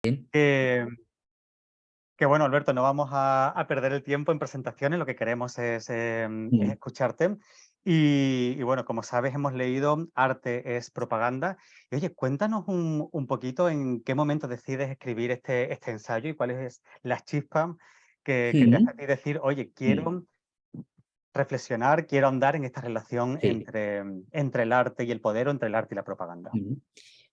Que, que bueno, Alberto, no vamos a perder el tiempo en presentaciones, lo que queremos es Mm. escucharte. Y bueno, como sabes, hemos leído Arte es propaganda. Y oye, cuéntanos un poquito en qué momento decides escribir este ensayo y cuál es la chispa que te hace a Mm. ti decir, oye, Mm. quiero reflexionar, quiero ahondar en esta relación Sí. entre el arte y el poder o entre el arte y la propaganda. Mm.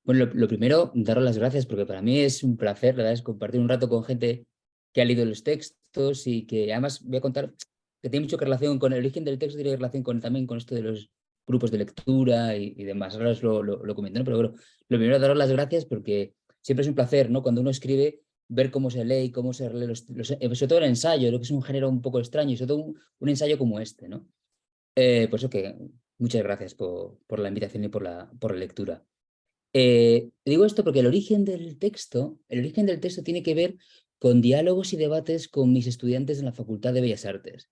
Bueno, lo primero, daros las gracias porque para mí es un placer, la verdad, es compartir un rato con gente que ha leído los textos y que además voy a contar que tiene mucho que relación con el origen del texto, tiene relación también con esto de los grupos de lectura y demás. Ahora os lo comento, ¿no? Pero bueno, lo primero, daros las gracias porque siempre es un placer, ¿no? Cuando uno escribe, ver cómo se lee y cómo se lee sobre todo el ensayo, lo que es un género un poco extraño y sobre todo un ensayo como este, ¿no? Por eso que muchas gracias por la invitación y por la lectura. Digo esto porque el origen del texto tiene que ver con diálogos y debates con mis estudiantes en la Facultad de Bellas Artes.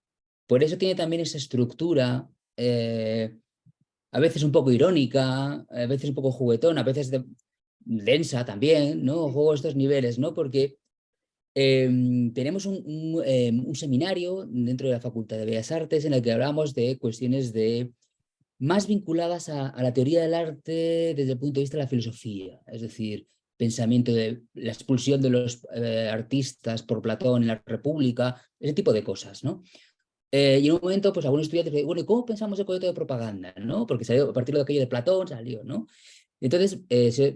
Por eso tiene también esa estructura, a veces un poco irónica, a veces un poco juguetona, a veces densa también, ¿no? Juego estos niveles, ¿no? Porque tenemos un seminario dentro de la Facultad de Bellas Artes en el que hablamos de cuestiones más vinculadas a la teoría del arte desde el punto de vista de la filosofía, es decir, pensamiento de la expulsión de los artistas por Platón en la República, ese tipo de cosas, ¿no? Y en un momento, pues algunos estudiantes dicen, bueno, ¿y cómo pensamos el concepto de propaganda? ¿No? Porque salió a partir de aquello de Platón, salió, ¿no? Entonces,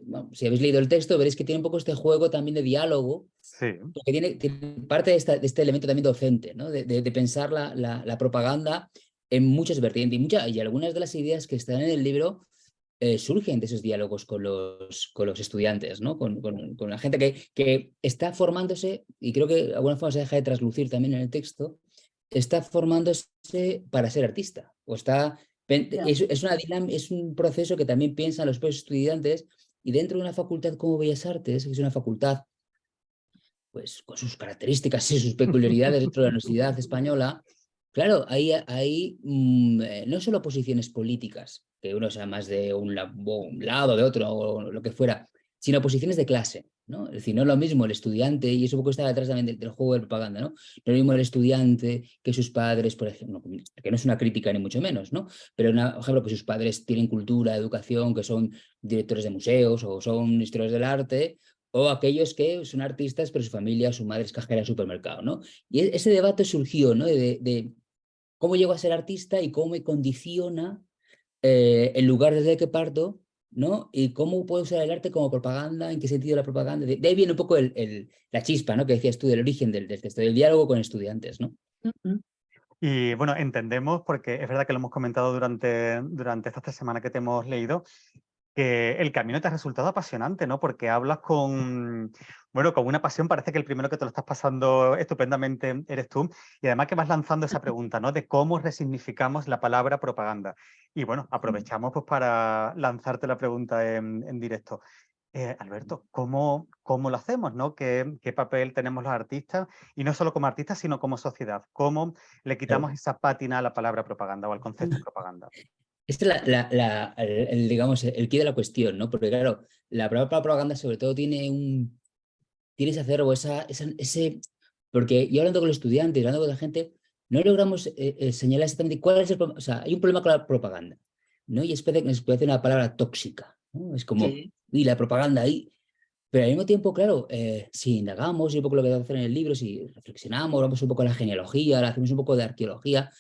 bueno, si habéis leído el texto, veréis que tiene un poco este juego también de diálogo, Sí. porque tiene parte de este elemento también docente, ¿no? De pensar la propaganda en muchas vertientes y algunas de las ideas que están en el libro surgen de esos diálogos con los estudiantes, ¿no? Con la gente que está formándose, y creo que de alguna forma se deja de traslucir también en el texto, está formándose para ser artista, o está, Ya. es un proceso que también piensan los propios estudiantes, y dentro de una facultad como Bellas Artes, que es una facultad pues con sus características y sus peculiaridades dentro de la Universidad Española, claro, hay no solo posiciones políticas, que uno sea más de un lado, de otro, o lo que fuera, sino posiciones de clase, ¿no? Es decir, no es lo mismo el estudiante, y eso un poco está detrás también del juego de propaganda, ¿no? No es lo mismo el estudiante que sus padres, por ejemplo, que no es una crítica ni mucho menos, ¿no? Pero, por ejemplo, que sus padres tienen cultura, educación, que son directores de museos o son historiadores del arte, o aquellos que son artistas, pero su familia, su madre es cajera de supermercado, ¿no? Y ese debate surgió, ¿no? De cómo llego a ser artista y cómo me condiciona el lugar desde el que parto, ¿no? Y cómo puedo usar el arte como propaganda, en qué sentido la propaganda. De ahí viene un poco la chispa, ¿no? Que decías tú, del origen del texto, del diálogo con estudiantes, ¿no? Ujú. Y bueno, entendemos, porque es verdad que lo hemos comentado durante estas 3 semanas que te hemos leído, que el camino te ha resultado apasionante, ¿no? Porque hablas bueno, con una pasión, parece que el primero que te lo estás pasando estupendamente eres tú, y además que vas lanzando esa pregunta, ¿no? De cómo resignificamos la palabra propaganda. Y bueno, aprovechamos pues para lanzarte la pregunta en directo. Alberto, ¿cómo lo hacemos, no? ¿Qué papel tenemos los artistas? Y no solo como artistas, sino como sociedad. ¿Cómo le quitamos Claro. esa pátina a la palabra propaganda o al concepto propaganda? Este es digamos, el quid de la cuestión, ¿no? Porque claro, la palabra propaganda sobre todo tiene ese acervo, ese. Porque yo hablando con los estudiantes, hablando con la gente, no logramos señalar exactamente cuál es el problema. O sea, hay un problema con la propaganda, ¿no? Y es puede hacer una palabra tóxica, ¿no? Es como, Sí. y la propaganda ahí. Pero al mismo tiempo, claro, si indagamos, y un poco lo que vamos a hacer en el libro, si reflexionamos, vamos un poco a la genealogía, hacemos un poco de arqueología,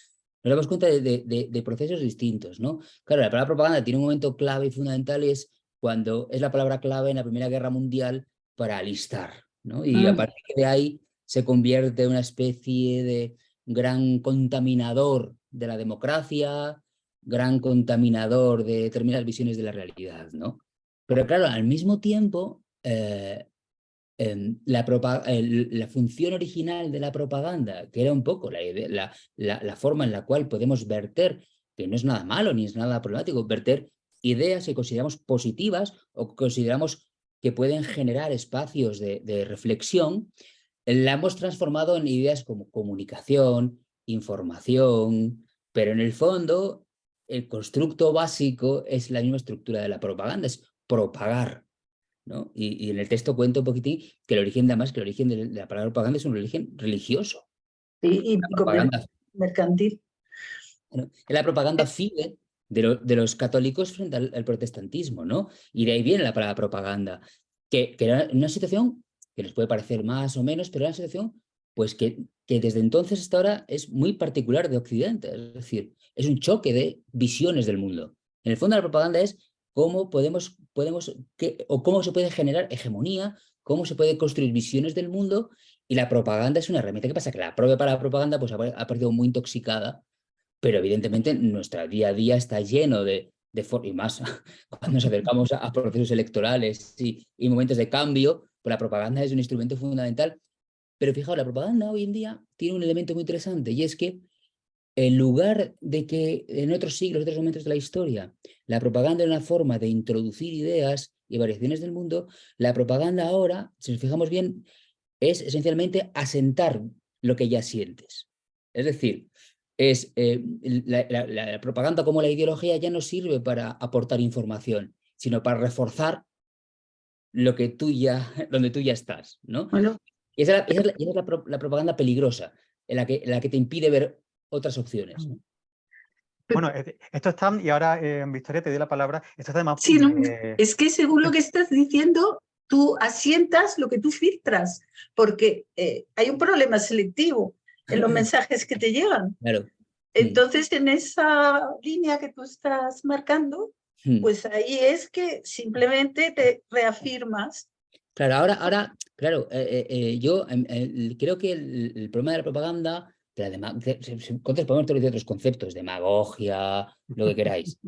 nos damos cuenta de procesos distintos, ¿no? Claro, la palabra propaganda tiene un momento clave y fundamental, y es cuando es la palabra clave en la Primera Guerra Mundial para alistar, ¿no? Y a Mm. partir de ahí se convierte en una especie de gran contaminador de la democracia, gran contaminador de determinadas visiones de la realidad, ¿no? Pero claro, al mismo tiempo, la función original de la propaganda, que era un poco la forma en la cual podemos verter, que no es nada malo ni es nada problemático, verter ideas que consideramos positivas o que consideramos que pueden generar espacios de reflexión, la hemos transformado en ideas como comunicación, información, pero en el fondo el constructo básico es la misma estructura de la propaganda, es propagar. ¿no? Y en el texto cuento un poquitín que el origen, además, que el origen de la palabra propaganda es un origen religioso. Sí, y La propaganda, mercantil. ¿no? Es la propaganda fide de los católicos frente al protestantismo, ¿no? Y de ahí viene la palabra propaganda, que era una situación que nos puede parecer más o menos, pero era una situación pues que desde entonces hasta ahora es muy particular de Occidente, es decir, es un choque de visiones del mundo. En el fondo la propaganda es cómo o cómo se puede generar hegemonía, cómo se puede construir visiones del mundo, y la propaganda es una herramienta. ¿Qué pasa? Que la propia palabra propaganda pues, ha parecido muy intoxicada, pero evidentemente nuestro día a día está lleno y más cuando nos acercamos a procesos electorales y momentos de cambio, pues la propaganda es un instrumento fundamental. Pero fijaos, la propaganda hoy en día tiene un elemento muy interesante, y es que en lugar de que en otros siglos, otros momentos de la historia, la propaganda era una forma de introducir ideas y variaciones del mundo, la propaganda ahora, si nos fijamos bien, es esencialmente asentar lo que ya sientes. Es decir, la propaganda como la ideología ya no sirve para aportar información, sino para reforzar donde tú ya estás, ¿no? Bueno, Y esa es la propaganda peligrosa, en la que te impide ver otras opciones, ¿no? Bueno, esto está, y ahora Victoria te doy la palabra, esto está además... sí, no, es que según lo que estás diciendo, tú asientas lo que tú filtras, porque hay un problema selectivo en los mensajes que te llegan. Claro. Entonces, en esa línea que tú estás marcando, pues ahí es que simplemente te reafirmas. Claro, claro, yo creo que el problema de la propaganda, podemos tener otros conceptos, demagogia, lo que queráis.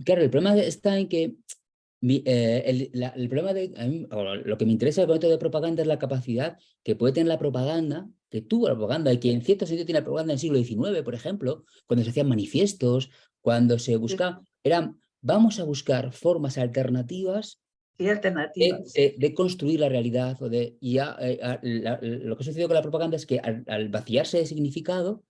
Claro, el problema está en que el problema o lo que me interesa del concepto de propaganda es la capacidad que puede tener la propaganda, que tuvo la propaganda, y que en cierto sentido tiene la propaganda en el siglo XIX, por ejemplo, cuando se hacían manifiestos, cuando se buscaba, vamos a buscar formas alternativas Y alternativas. de construir la realidad. Lo que ha sucedido con la propaganda es que al vaciarse de significado,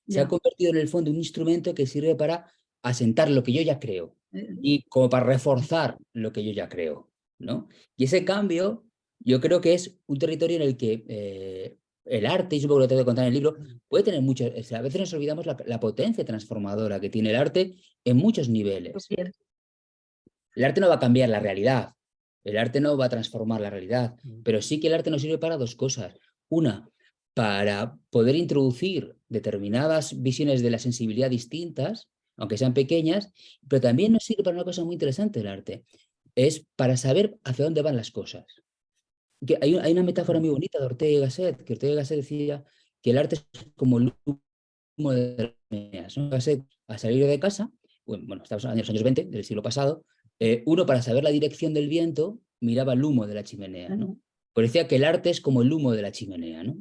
se ha convertido en el fondo en un instrumento que sirve para asentar lo que yo ya creo y como para reforzar lo que yo ya creo, ¿no? Y ese cambio yo creo que es un territorio en el que el arte, y es un poco lo que tengo que contar en el libro, puede tener mucho, o sea, a veces nos olvidamos la potencia transformadora que tiene el arte en muchos niveles. El arte no va a cambiar la realidad, el arte no va a transformar la realidad, pero sí que el arte nos sirve para dos cosas. Una, para poder introducir determinadas visiones de la sensibilidad distintas, aunque sean pequeñas, pero también nos sirve para una cosa muy interesante el arte, es para saber hacia dónde van las cosas. Hay una metáfora muy bonita de Ortega y Gasset, que Ortega y Gasset decía que el arte es como el humo de las chimeneas, ¿no? Gasset, al salir de casa, bueno, estamos en los años 20 del siglo pasado, uno, para saber la dirección del viento, miraba el humo de la chimenea, ¿no? Pues decía que el arte es como el humo de la chimenea, ¿no?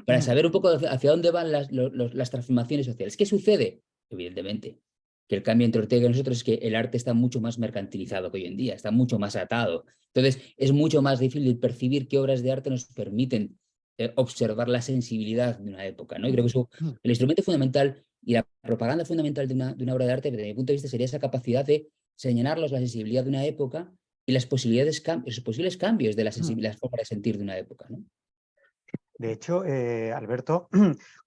Para saber un poco hacia dónde van las transformaciones sociales. ¿Qué sucede? Evidentemente, que el cambio entre Ortega y nosotros es que el arte está mucho más mercantilizado que hoy en día, está mucho más atado. Entonces, es mucho más difícil percibir qué obras de arte nos permiten observar la sensibilidad de una época, ¿no? Y creo que el instrumento fundamental y la propaganda fundamental de una obra de arte, desde mi punto de vista, sería esa capacidad de señalarnos la sensibilidad de una época y los posibles cambios de la forma de sentir de una época, ¿no? De hecho, Alberto,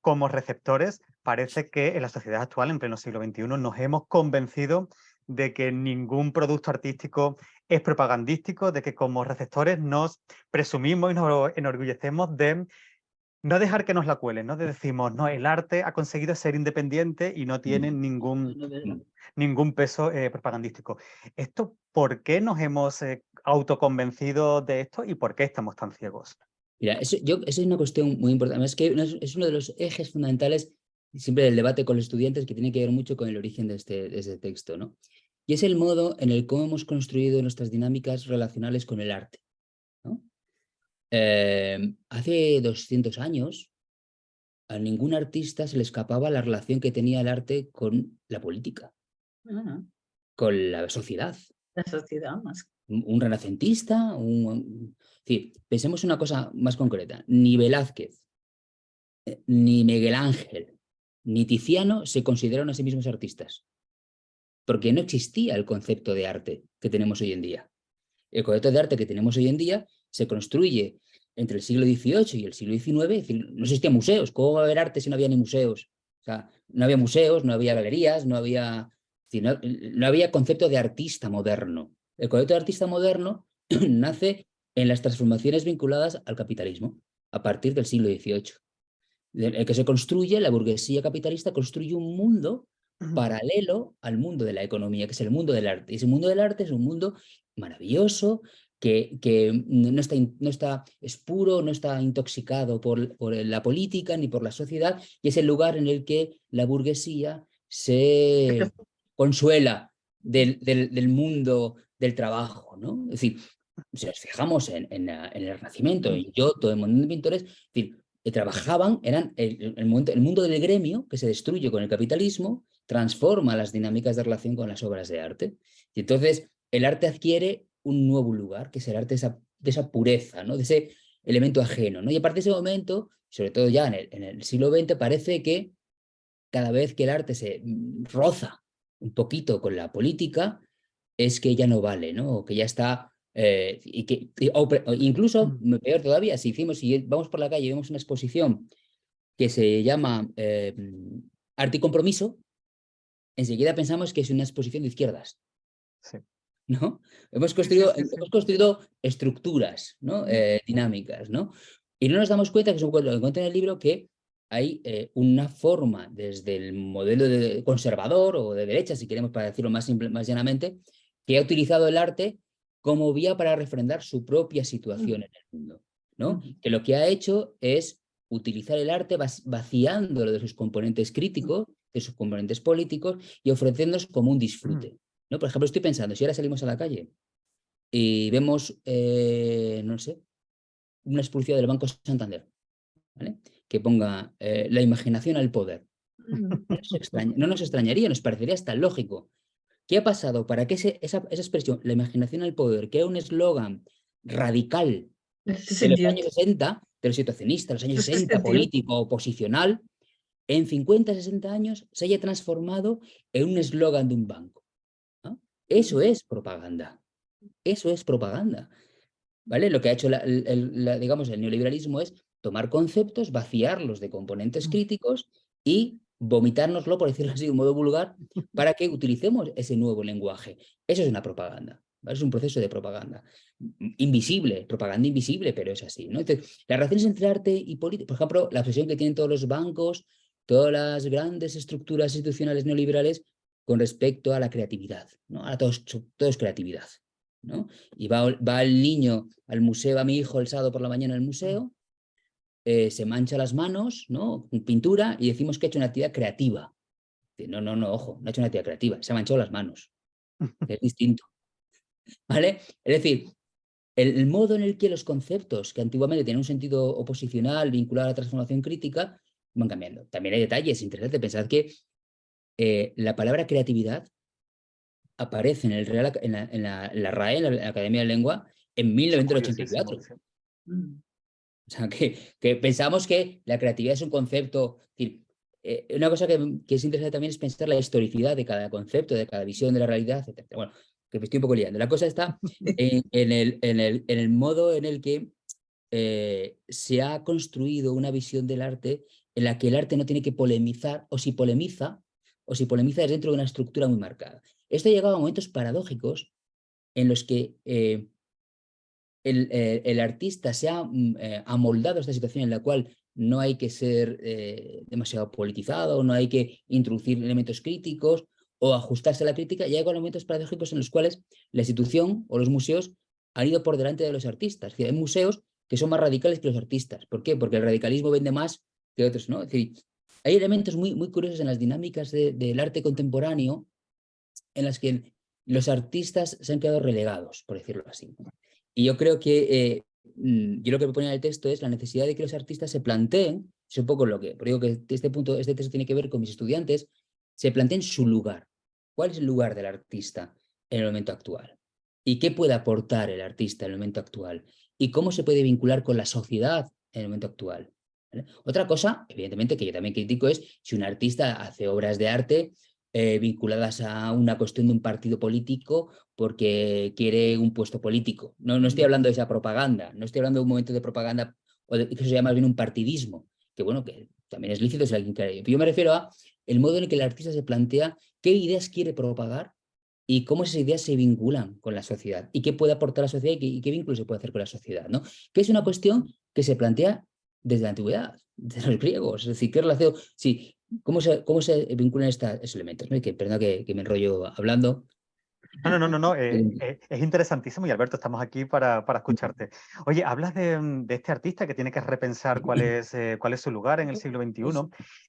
como receptores, parece que en la sociedad actual, en pleno siglo XXI, nos hemos convencido de que ningún producto artístico es propagandístico, de que como receptores nos presumimos y nos enorgullecemos de no dejar que nos la cuelen, ¿no? De decimos, no, el arte ha conseguido ser independiente y no tiene ningún peso propagandístico. ¿Esto por qué nos hemos autoconvencido de esto y por qué estamos tan ciegos? Mira, eso es una cuestión muy importante. Es que es uno de los ejes fundamentales siempre del debate con los estudiantes, que tiene que ver mucho con el origen de este texto, ¿no? Y es el modo en el cómo hemos construido nuestras dinámicas relacionales con el arte, ¿no? Hace 200 años, a ningún artista se le escapaba la relación que tenía el arte con la política, con la sociedad. La sociedad más. Un renacentista, sí, pensemos una cosa más concreta. Ni Velázquez, ni Miguel Ángel, ni Tiziano se consideraron a sí mismos artistas. porque no existía el concepto de arte que tenemos hoy en día. El concepto de arte que tenemos hoy en día se construye entre el siglo XVIII y el siglo XIX, es decir, no existían museos. ¿Cómo va a haber arte si no había ni museos? O sea, no había museos, no había galerías, no había, no había concepto de artista moderno. El concepto de artista moderno nace en las transformaciones vinculadas al capitalismo a partir del siglo XVIII. El que se construye, la burguesía capitalista construye un mundo paralelo al mundo de la economía, que es el mundo del arte. Y ese mundo del arte es un mundo maravilloso, que no está, es puro, no está intoxicado por la política ni por la sociedad, y es el lugar en el que la burguesía se consuela del mundo del trabajo, ¿no? Es decir, si nos fijamos en el Renacimiento, en Giotto, en un montón de pintores, es decir, que trabajaban, eran el mundo del gremio que se destruye con el capitalismo, transforma las dinámicas de relación con las obras de arte. Y entonces el arte adquiere un nuevo lugar, que es el arte de esa pureza, ¿no? De ese elemento ajeno, ¿no? Y a partir de ese momento, sobre todo ya en el siglo XX, parece que cada vez que el arte se roza un poquito con la política, es que ya no vale, ¿no? O que ya está... o incluso, peor todavía, si vamos por la calle y vemos una exposición que se llama Arte y Compromiso, enseguida pensamos que es una exposición de izquierdas. Sí. ¿No? Hemos construido estructuras, ¿no? Dinámicas, ¿no? Y no nos damos cuenta, que es lo que encuentro en el libro, que hay una forma desde el modelo conservador o de derecha, si queremos para decirlo más llanamente, que ha utilizado el arte como vía para refrendar su propia situación en el mundo, ¿no? Que lo que ha hecho es utilizar el arte vaciándolo de sus componentes críticos, de sus componentes políticos, y ofreciéndonos como un disfrute, ¿no? Por ejemplo, estoy pensando, si ahora salimos a la calle y vemos, no sé, una publicidad del Banco Santander, ¿vale? Que ponga la imaginación al poder. No nos extrañaría, nos parecería hasta lógico. ¿Qué ha pasado para que esa expresión, la imaginación al poder, que era un eslogan radical de los años 60, de los situacionistas, los años 60, político, oposicional, en 50, 60 años se haya transformado en un eslogan de un banco, ¿no? Eso es propaganda. Eso es propaganda. ¿Vale? Lo que ha hecho digamos, el neoliberalismo es tomar conceptos, vaciarlos de componentes críticos y vomitárnoslo, por decirlo así de un modo vulgar, para que utilicemos ese nuevo lenguaje. Eso es una propaganda, ¿vale? Es un proceso de propaganda. Invisible, propaganda invisible, pero es así, ¿no? Entonces, las relaciones entre arte y política, por ejemplo, la obsesión que tienen todos los bancos, todas las grandes estructuras institucionales neoliberales con respecto a la creatividad, ¿no? Ahora todo es creatividad, ¿no? Y va el niño al museo, va mi hijo el sábado por la mañana al museo, se mancha las manos, ¿no? Con pintura, y decimos que ha hecho una actividad creativa. No, ojo, no ha hecho una actividad creativa, se ha manchado las manos. Es distinto. ¿Vale? Es decir, el modo en el que los conceptos que antiguamente tenían un sentido oposicional vinculado a la transformación crítica van cambiando. También hay detalles interesantes. Pensad que la palabra creatividad aparece en la RAE, en la Academia de Lengua, en 1984. O sea, que pensamos que la creatividad es un concepto. Es decir, una cosa que es interesante también es pensar la historicidad de cada concepto, de cada visión de la realidad, etc. Bueno, que me estoy un poco liando. La cosa está en el modo en el que se ha construido una visión del arte en la que el arte no tiene que polemizar, o si polemiza es dentro de una estructura muy marcada. Esto ha llegado a momentos paradójicos en los que el artista se ha amoldado a esta situación en la cual no hay que ser demasiado politizado, no hay que introducir elementos críticos o ajustarse a la crítica, y hay momentos paradójicos en los cuales la institución o los museos han ido por delante de los artistas. Es decir, hay museos que son más radicales que los artistas. ¿Por qué? Porque el radicalismo vende más que otros, ¿no? Es decir, hay elementos muy, muy curiosos en las dinámicas del arte contemporáneo en las que los artistas se han quedado relegados, por decirlo así. Y yo creo que yo lo que proponía en el texto es la necesidad de que los artistas se planteen, es un poco lo que, pero digo que este texto tiene que ver con mis estudiantes, se planteen su lugar. ¿Cuál es el lugar del artista en el momento actual? ¿Y qué puede aportar el artista en el momento actual? ¿Y cómo se puede vincular con la sociedad en el momento actual? ¿Vale? Otra cosa, evidentemente, que yo también critico es si un artista hace obras de arte vinculadas a una cuestión de un partido político porque quiere un puesto político. No estoy hablando de esa propaganda, no estoy hablando de un momento de propaganda o de, que se llama más bien un partidismo, que bueno, que también es lícito si alguien quiere. Yo me refiero a el modo en el que el artista se plantea qué ideas quiere propagar y cómo esas ideas se vinculan con la sociedad y qué puede aportar a la sociedad y qué vínculo se puede hacer con la sociedad, ¿no? Que es una cuestión que se plantea desde la antigüedad, desde los griegos, es decir, qué relación, sí, cómo se vinculan estos elementos, ¿no? Perdón que me enrollo hablando. No, es interesantísimo y Alberto, estamos aquí para escucharte. Oye, hablas de este artista que tiene que repensar cuál es su lugar en el siglo XXI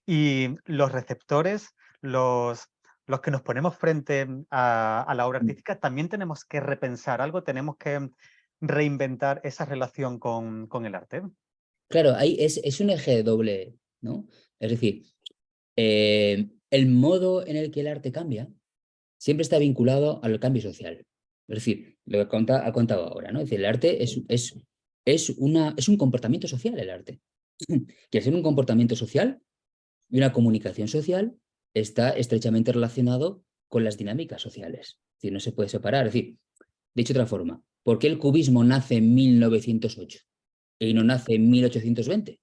y los receptores, los que nos ponemos frente a la obra artística, también tenemos que repensar algo, tenemos que reinventar esa relación con el arte. Claro, ahí es un eje doble, ¿no? Es decir, el modo en el que el arte cambia siempre está vinculado al cambio social. Es decir, lo que ha contado ahora, ¿no? Es decir, el arte es un comportamiento social, el arte. Que al ser un comportamiento social y una comunicación social, está estrechamente relacionado con las dinámicas sociales. Es decir, no se puede separar. Es decir, dicho de otra forma, ¿por qué el cubismo nace en 1908 y no nace en 1820?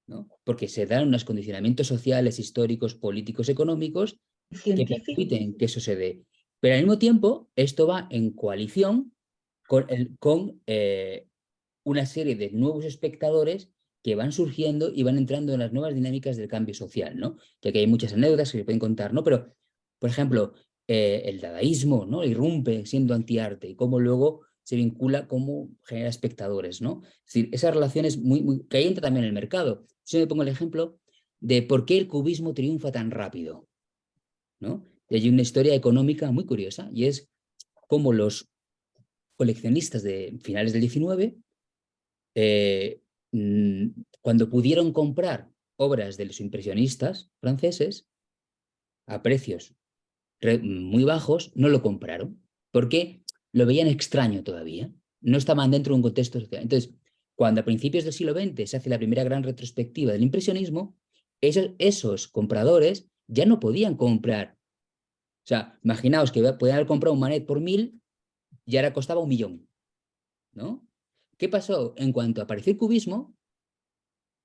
¿No? Porque se dan unos condicionamientos sociales, históricos, políticos, económicos que Científico. permiten que eso se dé. Pero al mismo tiempo, esto va en coalición con una serie de nuevos espectadores que van surgiendo y van entrando en las nuevas dinámicas del cambio social, ¿no? Que aquí hay muchas anécdotas que se pueden contar, ¿no? Pero, por ejemplo, el dadaísmo, ¿no? Irrumpe siendo antiarte y cómo luego se vincula, cómo genera espectadores, ¿no? Es decir, esas relaciones que ahí entra también el mercado. Yo me pongo el ejemplo de por qué el cubismo triunfa tan rápido, ¿no? Y hay una historia económica muy curiosa y es cómo los coleccionistas de finales del 19 cuando pudieron comprar obras de los impresionistas franceses a precios muy bajos, no lo compraron, porque lo veían extraño todavía, no estaban dentro de un contexto social. Entonces, cuando a principios del siglo XX se hace la primera gran retrospectiva del impresionismo, esos compradores ya no podían comprar. O sea, imaginaos que podían haber comprado un Manet por 1.000 y ahora costaba 1.000.000, ¿no? ¿Qué pasó? En cuanto apareció el cubismo,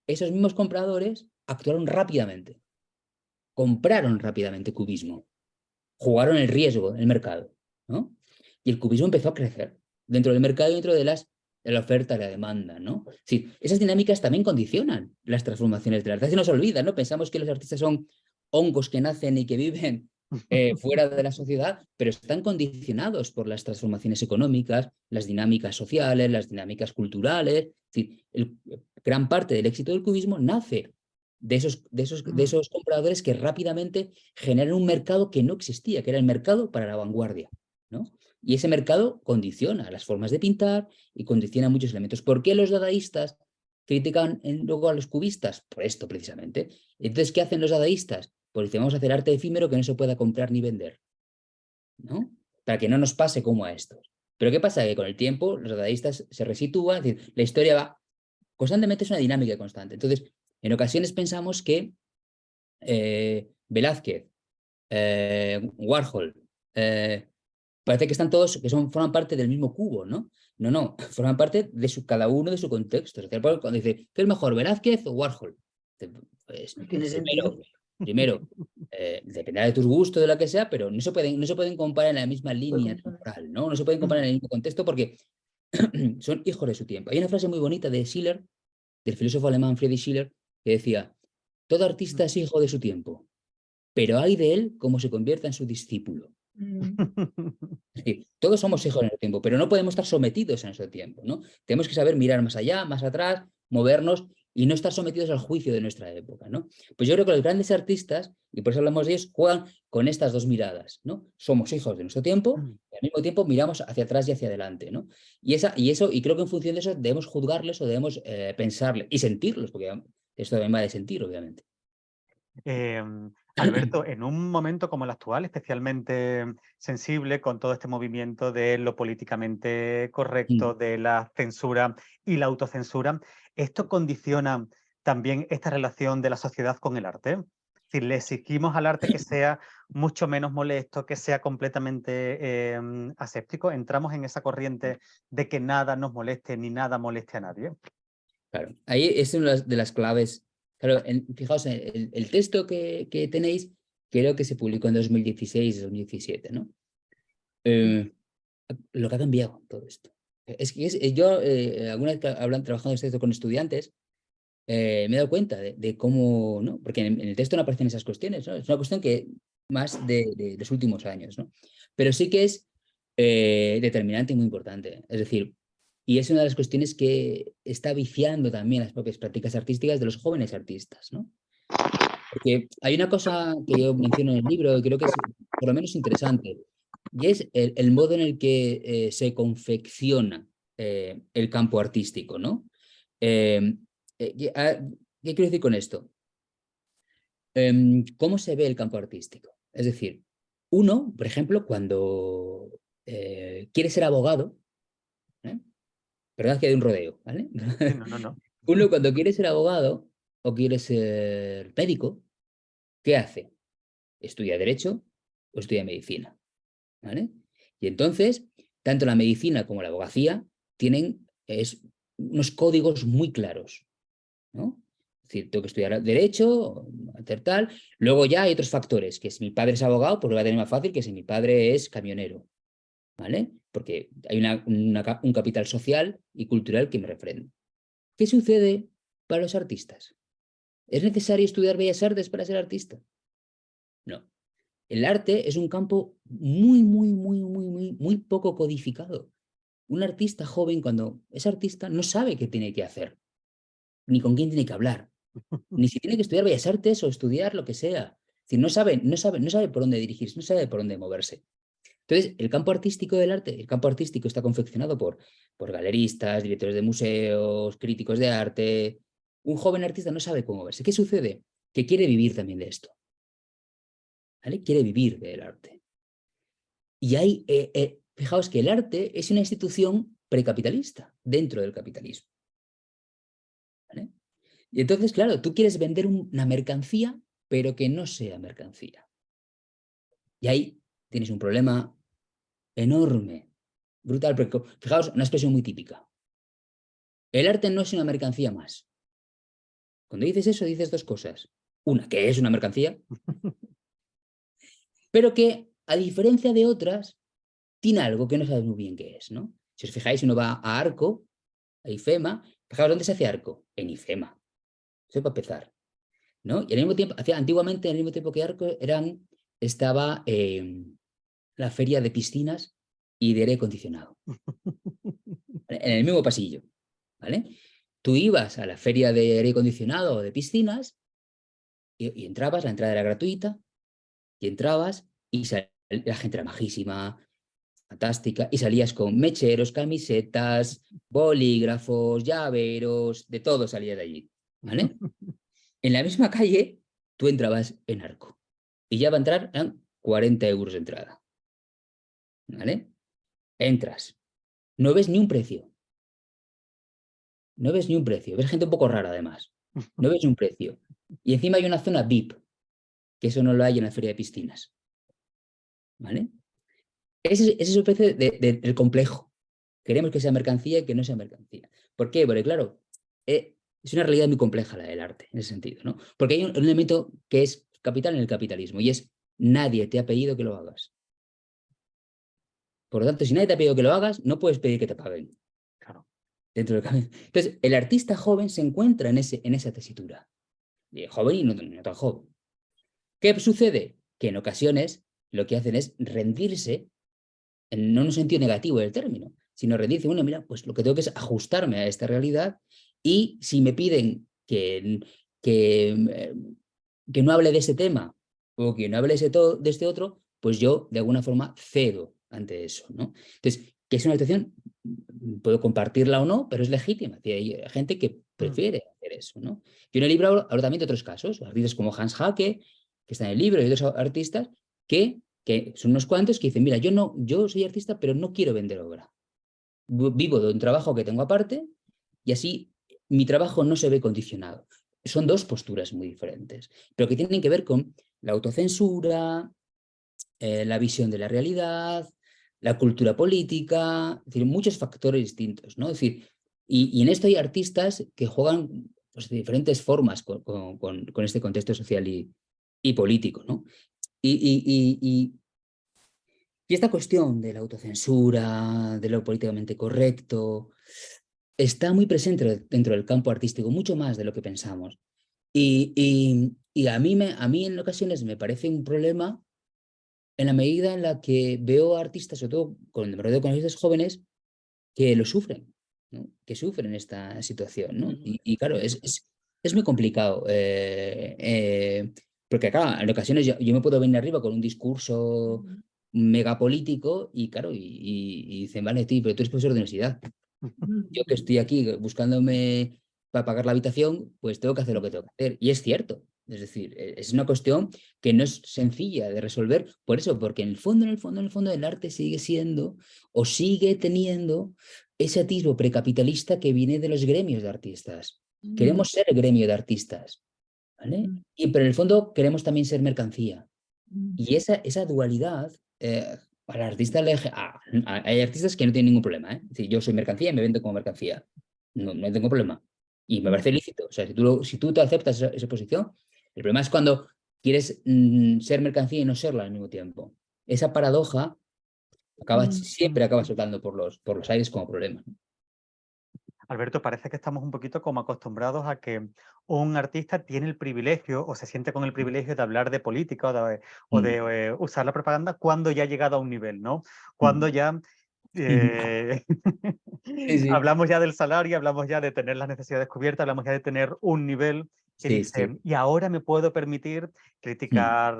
esos mismos compradores actuaron rápidamente, compraron rápidamente cubismo, jugaron el riesgo en el mercado, ¿no? Y el cubismo empezó a crecer dentro del mercado y dentro de la oferta y la demanda, ¿no? Sí, esas dinámicas también condicionan las transformaciones del arte. Se nos olvida, ¿no? Pensamos que los artistas son hongos que nacen y que viven fuera de la sociedad, pero están condicionados por las transformaciones económicas, las dinámicas sociales, las dinámicas culturales. Es decir, gran parte del éxito del cubismo nace de esos compradores que rápidamente generan un mercado que no existía, que era el mercado para la vanguardia, ¿no? Y ese mercado condiciona las formas de pintar y condiciona muchos elementos. ¿Por qué los dadaístas critican luego a los cubistas? Por esto, precisamente. Entonces, ¿qué hacen los dadaístas? Pues dicen, vamos a hacer arte efímero que no se pueda comprar ni vender, ¿no? Para que no nos pase como a estos. Pero ¿qué pasa? Que con el tiempo los dadaístas se resitúan, es decir, la historia va constantemente, es una dinámica constante. Entonces, en ocasiones pensamos que Velázquez, Warhol, parece que están todos, que forman parte del mismo cubo, ¿no? No, forman parte de cada uno de su contexto. O sea, cuando dice, ¿qué es mejor, Velázquez o Warhol? Pues, No tiene sentido. primero dependerá de tus gustos, de lo que sea, pero no se pueden comparar en la misma línea temporal, ¿no? No se pueden comparar en el mismo contexto porque son hijos de su tiempo. Hay una frase muy bonita de Schiller, del filósofo alemán Friedrich Schiller, que decía, todo artista es hijo de su tiempo, pero hay de él como se convierta en su discípulo. Es decir, todos somos hijos en el tiempo, pero no podemos estar sometidos a nuestro tiempo, ¿no? Tenemos que saber mirar más allá, más atrás, movernos y no estar sometidos al juicio de nuestra época, ¿no? Pues yo creo que los grandes artistas, y por eso hablamos de ellos, juegan con estas dos miradas, ¿no? Somos hijos de nuestro tiempo y al mismo tiempo miramos hacia atrás y hacia adelante, ¿no? Y creo que en función de eso debemos juzgarles o debemos pensarles y sentirlos, porque esto también va de sentir, obviamente. Alberto, en un momento como el actual, especialmente sensible con todo este movimiento de lo políticamente correcto, de la censura y la autocensura, ¿esto condiciona también esta relación de la sociedad con el arte? Si le exigimos al arte que sea mucho menos molesto, que sea completamente aséptico, entramos en esa corriente de que nada nos moleste ni nada moleste a nadie. Claro, ahí es una de las claves. Claro, fijaos, el texto que tenéis, creo que se publicó en 2016, 2017, ¿no? Lo que ha cambiado todo esto. Es que yo, alguna vez que trabajando esto con estudiantes, me he dado cuenta de cómo, ¿no? Porque en el texto no aparecen esas cuestiones, ¿no? Es una cuestión que más de los últimos años, ¿no? Pero sí que es determinante y muy importante. Es decir, y es una de las cuestiones que está viciando también las propias prácticas artísticas de los jóvenes artistas, ¿no? Porque hay una cosa que yo menciono en el libro y creo que es por lo menos interesante, y es el modo en el que se confecciona el campo artístico, ¿no? ¿Qué quiero decir con esto? ¿Cómo se ve el campo artístico? Es decir, uno, por ejemplo, cuando quiere ser abogado, perdón que hay un rodeo, ¿vale? Sí, no. Uno cuando quiere ser abogado o quiere ser médico, ¿qué hace? Estudia Derecho o estudia Medicina, ¿vale? Y entonces, tanto la medicina como la abogacía tienen unos códigos muy claros, ¿no? Es decir, tengo que estudiar Derecho, hacer tal. Luego ya hay otros factores, que si mi padre es abogado, pues lo va a tener más fácil que si mi padre es camionero, ¿vale? Porque hay un capital social y cultural que me refrenda. ¿Qué sucede para los artistas? ¿Es necesario estudiar Bellas Artes para ser artista? No. El arte es un campo muy poco codificado. Un artista joven, cuando es artista, no sabe qué tiene que hacer, ni con quién tiene que hablar, ni si tiene que estudiar Bellas Artes o estudiar lo que sea. Es decir, no sabe por dónde dirigirse, no sabe por dónde moverse. Entonces, el campo artístico del arte, el campo artístico está confeccionado por galeristas, directores de museos, críticos de arte. Un joven artista no sabe cómo moverse. ¿Qué sucede? Que quiere vivir también de esto, ¿vale? Quiere vivir del arte. Y fijaos que el arte es una institución precapitalista dentro del capitalismo, ¿vale? Y entonces, claro, tú quieres vender una mercancía, pero que no sea mercancía. Y ahí tienes un problema enorme, brutal, porque fijaos, una expresión muy típica. El arte no es una mercancía más. Cuando dices eso, dices dos cosas. Una, que es una mercancía, pero que, a diferencia de otras, tiene algo que no sabes muy bien qué es, ¿no? Si os fijáis, uno va a Arco, a IFEMA, fijaos, ¿dónde se hace Arco? En IFEMA. Eso para empezar, ¿no? Y al mismo tiempo, antiguamente, al mismo tiempo que Arco, estaba la feria de piscinas y de aire acondicionado, ¿vale? En el mismo pasillo, ¿vale? Tú ibas a la feria de aire acondicionado o de piscinas y entrabas, la entrada era gratuita, y entrabas y la gente era majísima, fantástica, y salías con mecheros, camisetas, bolígrafos, llaveros, de todo salías de allí, ¿vale? En la misma calle, tú entrabas en Arco, y ya va a entrar eran 40 euros de entrada, ¿vale? Entras, no ves ni un precio, no ves ni un precio, ves gente un poco rara además, no ves ni un precio, y encima hay una zona VIP, que eso no lo hay en la feria de piscinas, ¿vale? Ese es el precio del complejo. Queremos que sea mercancía y que no sea mercancía. ¿Por qué? Porque, claro, es una realidad muy compleja la del arte, en ese sentido, ¿no? Porque hay un elemento que es capital en el capitalismo y es nadie te ha pedido que lo hagas. Por lo tanto, si nadie te ha pedido que lo hagas, no puedes pedir que te paguen. Claro. Entonces, el artista joven se encuentra en esa tesitura. Joven y no tan joven. ¿Qué sucede? Que en ocasiones lo que hacen es rendirse, no en un sentido negativo del término, sino rendirse, bueno, mira, pues lo que tengo que es ajustarme a esta realidad y si me piden que no hable de ese tema o que no hable de este otro, pues yo de alguna forma cedo ante eso, ¿no? Entonces, que es una situación, puedo compartirla o no, pero es legítima. Hay gente que prefiere hacer eso, ¿no? Yo en el libro hablo también de otros casos, artistas como Hans Hacke, que está en el libro, y otros artistas que son unos cuantos que dicen, mira, yo soy artista, pero no quiero vender obra. Vivo de un trabajo que tengo aparte y así mi trabajo no se ve condicionado. son dos posturas muy diferentes, pero que tienen que ver con la autocensura, la visión de la realidad, la cultura política, es decir, muchos factores distintos, ¿no? Es decir, y en esto hay artistas que juegan pues, de diferentes formas con este contexto social y político, ¿no? Y esta cuestión de la autocensura, de lo políticamente correcto, está muy presente dentro del campo artístico, mucho más de lo que pensamos. Y a mí en ocasiones me parece un problema en la medida en la que veo artistas, sobre todo cuando me rodeo con artistas jóvenes, que lo sufren, ¿no? Que sufren esta situación, ¿no? Y claro, es muy complicado, porque claro, en ocasiones yo me puedo venir arriba con un discurso mega político y claro, y dicen, vale, tío, pero tú eres profesor de universidad. Yo que estoy aquí buscándome para pagar la habitación, pues tengo que hacer lo que tengo que hacer. Y es cierto. Es decir, es una cuestión que no es sencilla de resolver. Por eso, porque en el fondo, el arte sigue siendo o sigue teniendo ese atisbo precapitalista que viene de los gremios de artistas. Queremos ser el gremio de artistas, ¿vale? Pero en el fondo queremos también ser mercancía. Y esa dualidad, al artista hay artistas que no tienen ningún problema, ¿eh? Es decir, yo soy mercancía y me vendo como mercancía. No tengo problema. Y me parece lícito. O sea, si tú te aceptas esa posición, el problema es cuando quieres ser mercancía y no serla al mismo tiempo. Esa paradoja siempre acaba soltando por los aires como problema. Alberto, parece que estamos un poquito como acostumbrados a que un artista tiene el privilegio o se siente con el privilegio de hablar de política o de usar la propaganda cuando ya ha llegado a un nivel, ¿no? Cuando ya Sí, sí. hablamos ya del salario, hablamos ya de tener las necesidades cubiertas, hablamos ya de tener un nivel que Sí, dice, sí. y ahora me puedo permitir criticar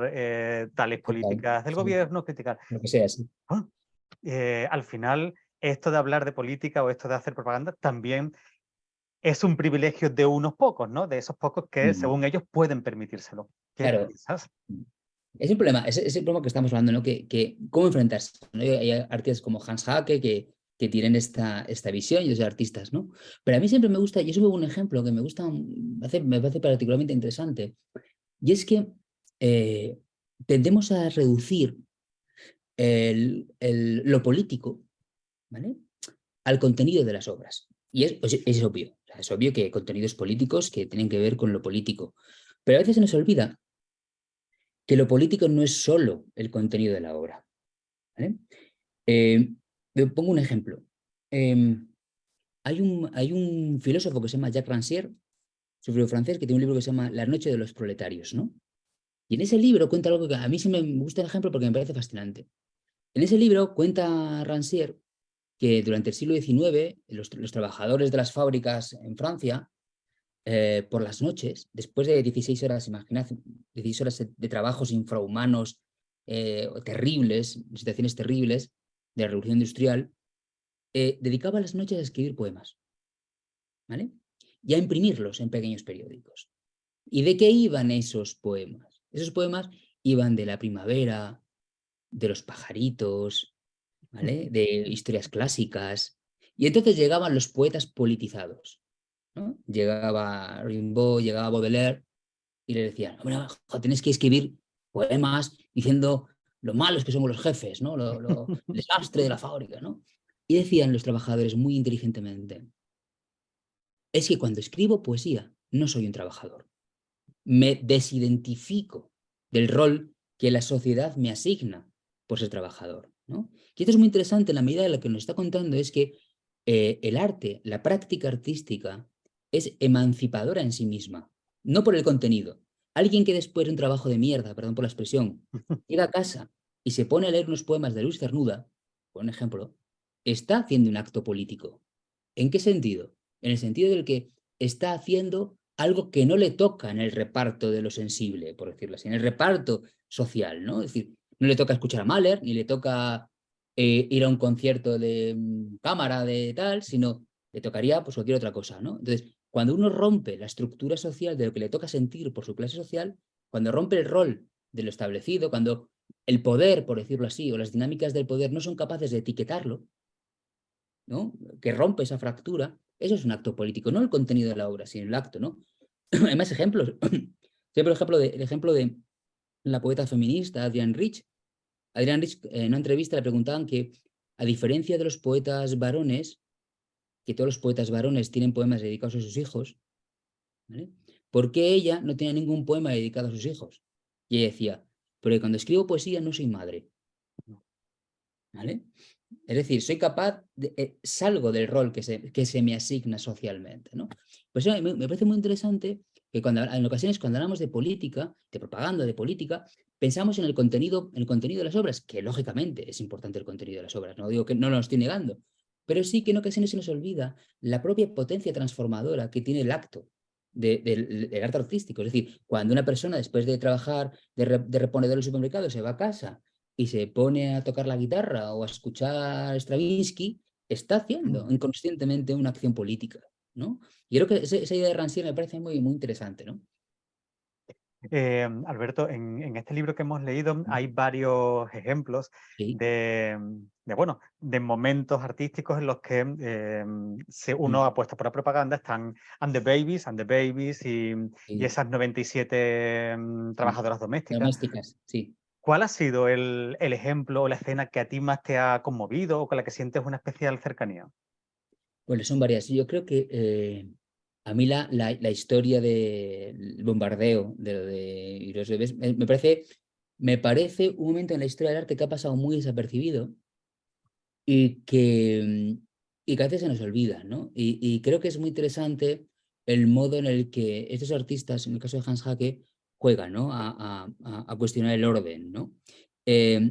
tales Total. políticas del Sí. gobierno, criticar. Lo que sea, sí. Al final, esto de hablar de política o esto de hacer propaganda también es un privilegio de unos pocos, ¿no? De esos pocos que, según ellos, pueden permitírselo. ¿Qué Claro. piensas? Es el problema, es el problema que estamos hablando, ¿no? ¿Cómo enfrentarse? ¿No? Hay artistas como Hans Hake que tienen esta visión y los artistas, ¿no? Pero a mí siempre me gusta, y eso es un ejemplo que me gusta, me parece particularmente interesante, y es que tendemos a reducir lo político, ¿vale? Al contenido de las obras. Y es obvio, o sea, es obvio que hay contenidos políticos que tienen que ver con lo político, pero a veces se nos olvida que lo político no es solo el contenido de la obra, ¿vale? Me pongo un ejemplo. Hay un filósofo que se llama Jacques Rancière, filósofo francés, que tiene un libro que se llama La noche de los proletarios, ¿no? Y en ese libro cuenta algo que a mí sí me gusta el ejemplo porque me parece fascinante. En ese libro cuenta Rancière que durante el siglo XIX los trabajadores de las fábricas en Francia, por las noches, después de 16 horas, imaginad, 16 horas de trabajos infrahumanos, terribles, situaciones terribles de la revolución industrial, dedicaba las noches a escribir poemas, ¿vale? Y a imprimirlos en pequeños periódicos. ¿Y de qué iban esos poemas? Esos poemas iban de la primavera, de los pajaritos, ¿vale? De historias clásicas. Y entonces llegaban los poetas politizados, ¿no? Llegaba Rimbaud, llegaba Baudelaire y le decían, hombre, tienes que escribir poemas diciendo lo malos que somos los jefes, ¿no? El desastre de la fábrica, ¿no? Y decían los trabajadores muy inteligentemente, es que cuando escribo poesía no soy un trabajador. Me desidentifico del rol que la sociedad me asigna por ser trabajador, ¿no? Y esto es muy interesante en la medida de lo que nos está contando es que el arte, la práctica artística, es emancipadora en sí misma, no por el contenido. Alguien que después de un trabajo de mierda, perdón por la expresión, llega a casa y se pone a leer unos poemas de Luis Cernuda, por un ejemplo, está haciendo un acto político. ¿En qué sentido? En el sentido del que está haciendo algo que no le toca en el reparto de lo sensible, por decirlo así, en el reparto social, ¿no? Es decir, no le toca escuchar a Mahler, ni le toca ir a un concierto de cámara, de tal, sino le tocaría pues cualquier otra cosa, ¿no? Entonces, cuando uno rompe la estructura social de lo que le toca sentir por su clase social, cuando rompe el rol de lo establecido, cuando el poder, por decirlo así, o las dinámicas del poder no son capaces de etiquetarlo, ¿no? Que rompe esa fractura, eso es un acto político, no el contenido de la obra, sino el acto, ¿no? hay más ejemplos. Por ejemplo, el ejemplo de la poeta feminista Adrienne Rich. Adrienne Rich, en una entrevista le preguntaban que, a diferencia de los poetas varones, que todos los poetas varones tienen poemas dedicados a sus hijos, ¿vale? ¿Por qué ella no tenía ningún poema dedicado a sus hijos? Y ella decía, porque cuando escribo poesía no soy madre. ¿Vale? Es decir, soy capaz, salgo del rol que se me asigna socialmente, ¿no? Pues eso me parece muy interesante que en ocasiones cuando hablamos de política, de propaganda, de política, pensamos en el contenido de las obras, que lógicamente es importante el contenido de las obras, no digo que no lo estoy negando, pero sí que en ocasiones se nos olvida la propia potencia transformadora que tiene el acto del arte artístico. Es decir, cuando una persona después de trabajar de reponedor en el supermercado se va a casa y se pone a tocar la guitarra o a escuchar Stravinsky, está haciendo inconscientemente una acción política, ¿no? Y creo que esa idea de Rancière me parece muy, muy interesante, ¿no? Alberto, en este libro que hemos leído hay varios ejemplos Sí. bueno, de momentos artísticos en los que uno apuesta por la propaganda. Están And the Babies y Sí. esas 97 trabajadoras domésticas. Domésticas, sí. ¿Cuál ha sido el ejemplo o la escena que a ti más te ha conmovido o con la que sientes una especial cercanía? Bueno, son varias. Yo creo que a mí la historia del bombardeo y los bebés me parece un momento en la historia del arte que ha pasado muy desapercibido y que a veces se nos olvida, ¿no? Y creo que es muy interesante el modo en el que estos artistas, en el caso de Hans Haacke, juegan, ¿no? A cuestionar el orden, ¿no? Eh,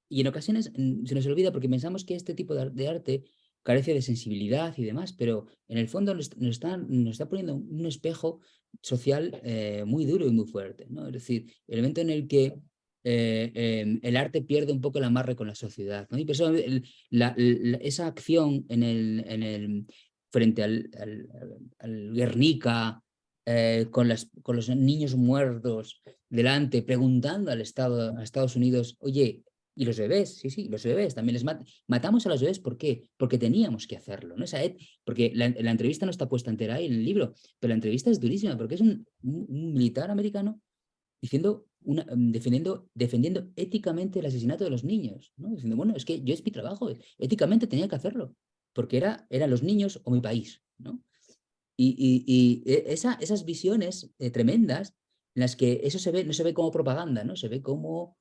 y en ocasiones se nos olvida porque pensamos que este tipo de arte carece de sensibilidad y demás, pero en el fondo nos está poniendo un espejo social muy duro y muy fuerte, ¿no? Es decir, el momento en el que el arte pierde un poco el amarre con la sociedad, ¿no? Y por eso esa acción frente al Guernica, con los niños muertos delante, preguntando a Estados Unidos, oye, ¿y los bebés? Sí, sí, los bebés, también matamos a los bebés, ¿por qué? Porque teníamos que hacerlo, ¿no? Porque la entrevista no está puesta entera ahí en el libro, pero la entrevista es durísima, porque es un militar americano defendiendo éticamente el asesinato de los niños, ¿no? Diciendo, bueno, es que yo es mi trabajo, éticamente tenía que hacerlo, porque eran los niños o mi país, ¿no? Esas visiones tremendas en las que eso no se ve como propaganda, ¿no? Se ve como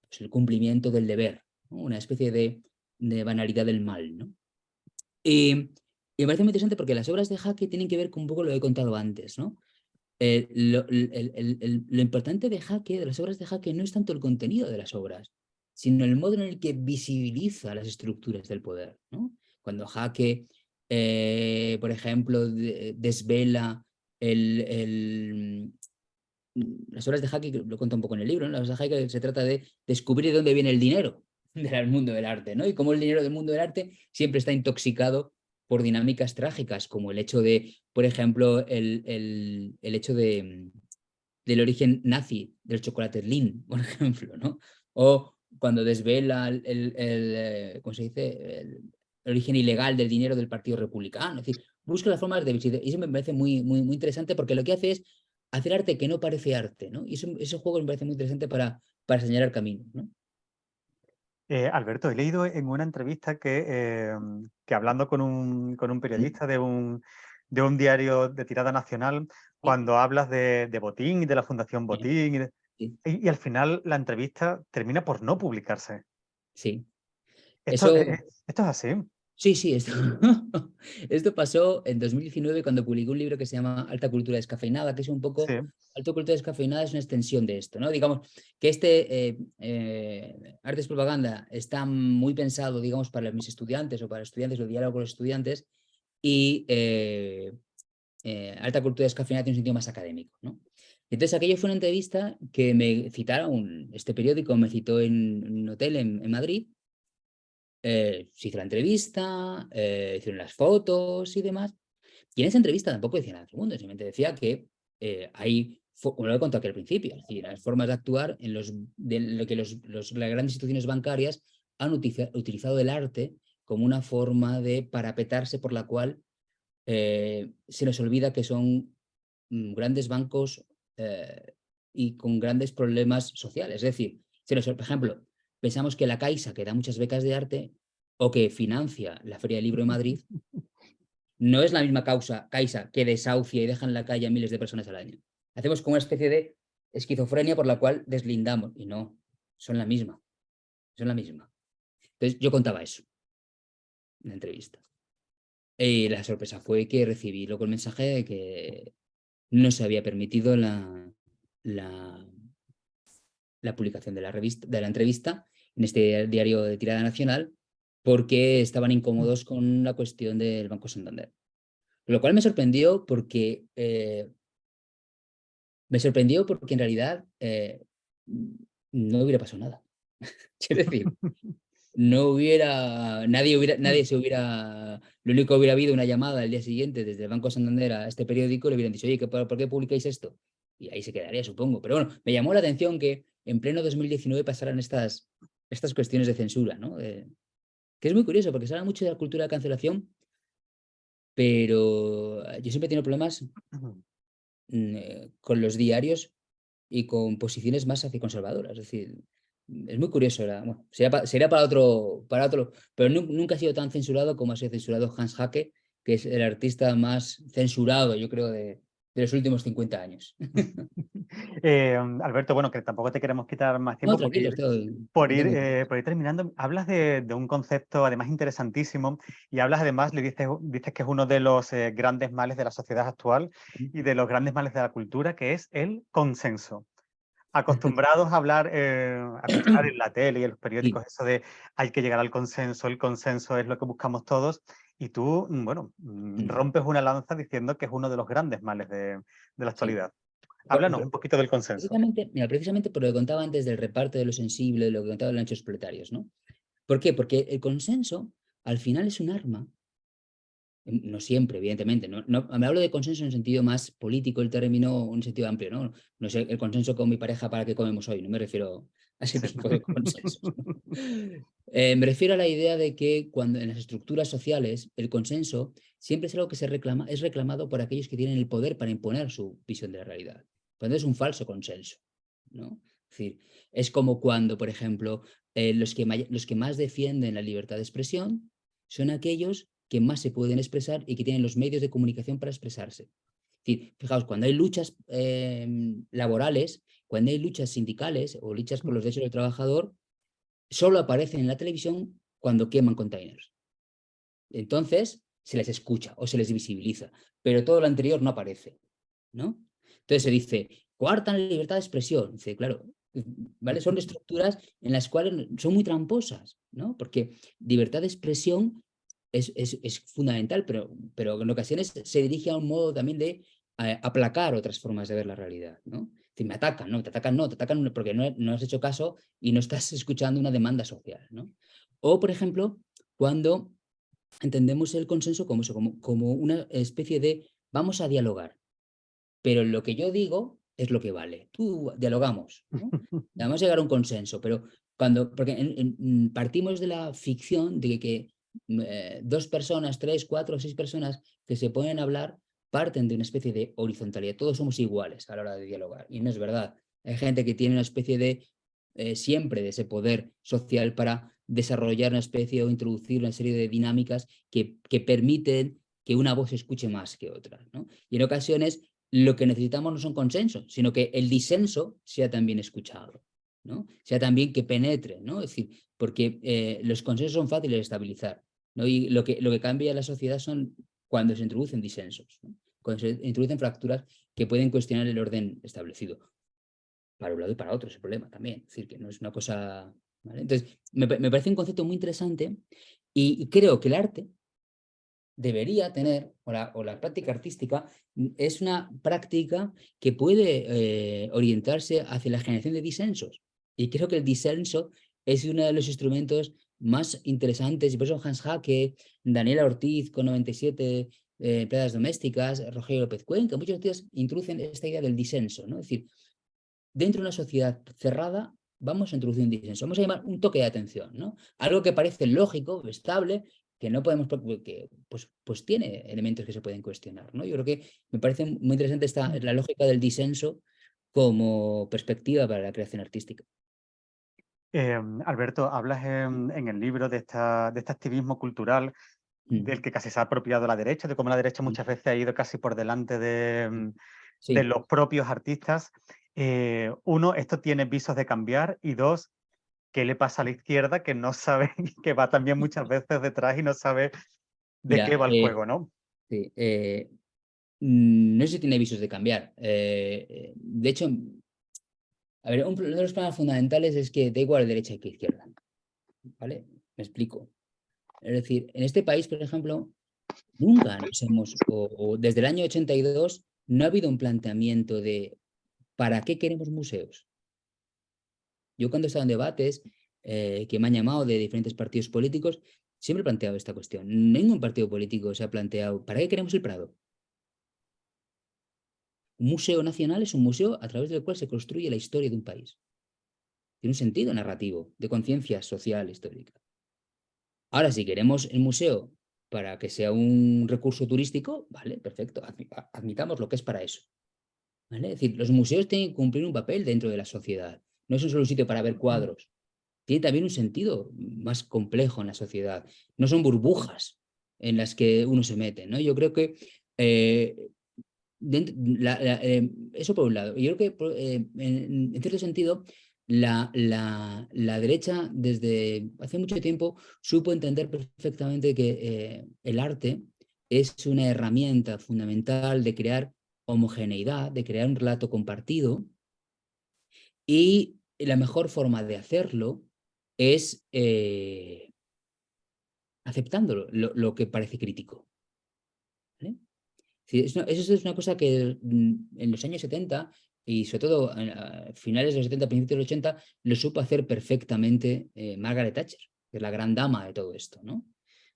pues, el cumplimiento del deber, ¿no? Una especie de banalidad del mal, ¿no? Y me parece muy interesante porque las obras de Haacke tienen que ver con un poco lo que he contado antes, ¿no? Lo importante de Haacke, de las obras de Haacke, no es tanto el contenido de las obras, sino el modo en el que visibiliza las estructuras del poder, ¿no? Cuando Haacke, por ejemplo, desvela las obras de Haacke, que lo cuento un poco en el libro, ¿no? Las obras de Haacke se trata de descubrir de dónde viene el dinero del mundo del arte, ¿no? Y cómo el dinero del mundo del arte siempre está intoxicado por dinámicas trágicas, como el hecho de, por ejemplo, el hecho del origen nazi del chocolate Lindt, por ejemplo, ¿no? O cuando desvela ¿cómo se dice? El origen ilegal del dinero del Partido Republicano. Es decir, busca las formas de visitar. Y eso me parece muy, muy, muy interesante porque lo que hace es hacer arte que no parece arte, ¿no? Y ese juego me parece muy interesante para señalar caminos, ¿no? Alberto, he leído en una entrevista que hablando con un periodista de un diario de tirada nacional, Sí, cuando hablas de Botín y de la Fundación sí, Botín, sí, y al final la entrevista termina por no publicarse. sí. Esto, Eso, esto es así. sí, sí, esto pasó en 2019 cuando publiqué un libro que se llama Alta Cultura Descafeinada, que es un Sí. poco, Alta Cultura Descafeinada es una extensión de esto, ¿no? Digamos que Artes Propaganda está muy pensado, digamos, para mis estudiantes o para estudiantes, o diálogo con los estudiantes, y Alta Cultura Descafeinada tiene un sentido más académico, ¿no? Entonces aquello fue una entrevista que me citaron, este periódico me citó en un hotel en Madrid. Se hizo la entrevista, hicieron las fotos y demás. Y en esa entrevista tampoco decía nada del mundo, simplemente decía que como lo he contado aquí al principio, es decir, las formas de actuar de lo que las grandes instituciones bancarias han utilizado el arte como una forma de parapetarse por la cual se nos olvida que son grandes bancos y con grandes problemas sociales. Es decir, por ejemplo, pensamos que la Caixa, que da muchas becas de arte, o que financia la Feria del Libro de Madrid, no es la misma Caixa que desahucia y deja en la calle a miles de personas al año. Hacemos como una especie de esquizofrenia por la cual deslindamos, y no, son la misma, son la misma. Entonces yo contaba eso en la entrevista. Y la sorpresa fue que recibí luego el mensaje de que no se había permitido la publicación de la entrevista en este diario de tirada nacional porque estaban incómodos con la cuestión del Banco Santander. Lo cual me sorprendió porque en realidad no hubiera pasado nada. Es decir, lo único que hubiera habido una llamada el día siguiente desde el Banco Santander a este periódico, le hubieran dicho, oye, ¿por qué publicáis esto? Y ahí se quedaría, supongo. Pero bueno, me llamó la atención que en pleno 2019 pasaran estas cuestiones de censura, ¿no? Que es muy curioso, porque se habla mucho de la cultura de cancelación, pero yo siempre he tenido problemas con los diarios y con posiciones más hacia conservadoras. Es decir, es muy curioso. Bueno, sería para otro, pero nunca ha sido tan censurado como ha sido censurado Hans Haacke, que es el artista más censurado, yo creo, de los últimos 50 años. Alberto, bueno, que tampoco te queremos quitar más No, tiempo tranquilo, por no tengo ir terminando. Hablas de un concepto además interesantísimo y hablas además, dices que es uno de los grandes males de la sociedad actual y de los grandes males de la cultura, que es el consenso. Acostumbrados a hablar, a escuchar en la tele y en los periódicos Sí. eso de hay que llegar al consenso, el consenso es lo que buscamos todos, y tú, bueno, rompes una lanza diciendo que es uno de los grandes males de la Sí. actualidad. Háblanos un poquito del consenso. Precisamente por lo que contaba antes del reparto de lo sensible, de lo que contaba de los anchos proletarios, ¿no? ¿Por qué? Porque el consenso al final es un arma. No siempre, evidentemente. Me hablo de consenso en un sentido más político, el término, en un sentido amplio, ¿no? No sé, el consenso con mi pareja para qué comemos hoy, no me refiero a ese tipo de consensos, ¿no? Me refiero a la idea de que cuando en las estructuras sociales el consenso siempre es algo que es reclamado por aquellos que tienen el poder para imponer su visión de la realidad. Cuando es un falso consenso, ¿no? Es decir, es como cuando, por ejemplo, los que más defienden la libertad de expresión son aquellos que más se pueden expresar y que tienen los medios de comunicación para expresarse. Es decir, fijaos, cuando hay luchas laborales, cuando hay luchas sindicales o luchas por los derechos del trabajador, solo aparecen en la televisión cuando queman containers. Entonces, se les escucha o se les visibiliza, pero todo lo anterior no aparece, ¿no? Entonces se dice, coartan la libertad de expresión. Dice, claro, ¿vale? Son estructuras en las cuales son muy tramposas, ¿no? Porque libertad de expresión es fundamental, pero en ocasiones se dirige a un modo también de aplacar otras formas de ver la realidad, ¿no? Es decir, me atacan, no, te atacan porque no has hecho caso y no estás escuchando una demanda social, ¿no? O, por ejemplo, cuando entendemos el consenso como eso, como una especie de vamos a dialogar, pero lo que yo digo es lo que vale. Tú dialogamos, ¿no? Vamos a llegar a un consenso, pero porque partimos de la ficción de que dos personas, tres, cuatro, seis personas que se ponen a hablar parten de una especie de horizontalidad. Todos somos iguales a la hora de dialogar y no es verdad. Hay gente que tiene una especie de siempre de ese poder social para desarrollar una especie o introducir una serie de dinámicas que permiten que una voz se escuche más que otra, ¿no? Y en ocasiones lo que necesitamos no son consensos, sino que el disenso sea también escuchado, ¿no? Sea también que penetre, ¿no? Es decir, porque los consensos son fáciles de estabilizar, ¿no? Y lo que cambia la sociedad son cuando se introducen disensos, ¿no? Cuando se introducen fracturas que pueden cuestionar el orden establecido. Para un lado y para otro es el problema también. Es decir, que no es una cosa... ¿vale? Entonces, me parece un concepto muy interesante y creo que el arte debería tener, o la práctica artística, es una práctica que puede orientarse hacia la generación de disensos. Y creo que el disenso es uno de los instrumentos más interesantes, y por eso Hans Haacke, Daniela Ortiz con 97 empleadas domésticas, Rogelio López Cuenca, muchos tíos introducen esta idea del disenso, ¿no? Es decir, dentro de una sociedad cerrada vamos a introducir un disenso, vamos a llamar un toque de atención, ¿no? Algo que parece lógico, estable, que no podemos, que pues tiene elementos que se pueden cuestionar, ¿no? Yo creo que me parece muy interesante la lógica del disenso como perspectiva para la creación artística. Alberto, hablas en el libro de este activismo cultural del que casi se ha apropiado la derecha, de cómo la derecha muchas veces ha ido casi por delante de Sí. los propios artistas. Uno, esto tiene visos de cambiar, y dos, ¿qué le pasa a la izquierda que no sabe, que va también muchas veces detrás y no sabe de Mira, qué va el juego, ¿no? sí, no sé si tiene visos de cambiar. De hecho, a ver, uno de los problemas fundamentales es que da igual derecha que izquierda, ¿vale? Me explico. Es decir, en este país, por ejemplo, nunca nos hemos, o desde el año 82, no ha habido un planteamiento de ¿para qué queremos museos? Yo cuando he estado en debates que me han llamado de diferentes partidos políticos, siempre he planteado esta cuestión. Ningún partido político se ha planteado ¿para qué queremos el Prado? Un museo nacional es un museo a través del cual se construye la historia de un país. Tiene un sentido narrativo, de conciencia social, histórica. Ahora, si queremos el museo para que sea un recurso turístico, vale, perfecto, admitamos lo que es para eso. ¿Vale? Es decir, los museos tienen que cumplir un papel dentro de la sociedad. No es solo un sitio para ver cuadros. Tiene también un sentido más complejo en la sociedad. No son burbujas en las que uno se mete, ¿no? Yo creo que eso por un lado. Yo creo que en cierto sentido la derecha desde hace mucho tiempo supo entender perfectamente que el arte es una herramienta fundamental de crear homogeneidad, de crear un relato compartido, y la mejor forma de hacerlo es aceptando lo que parece crítico. ¿Vale? Sí, eso es una cosa que en los años 70 y sobre todo a finales de los 70, principios de los 80, lo supo hacer perfectamente Margaret Thatcher, que es la gran dama de todo esto, ¿no?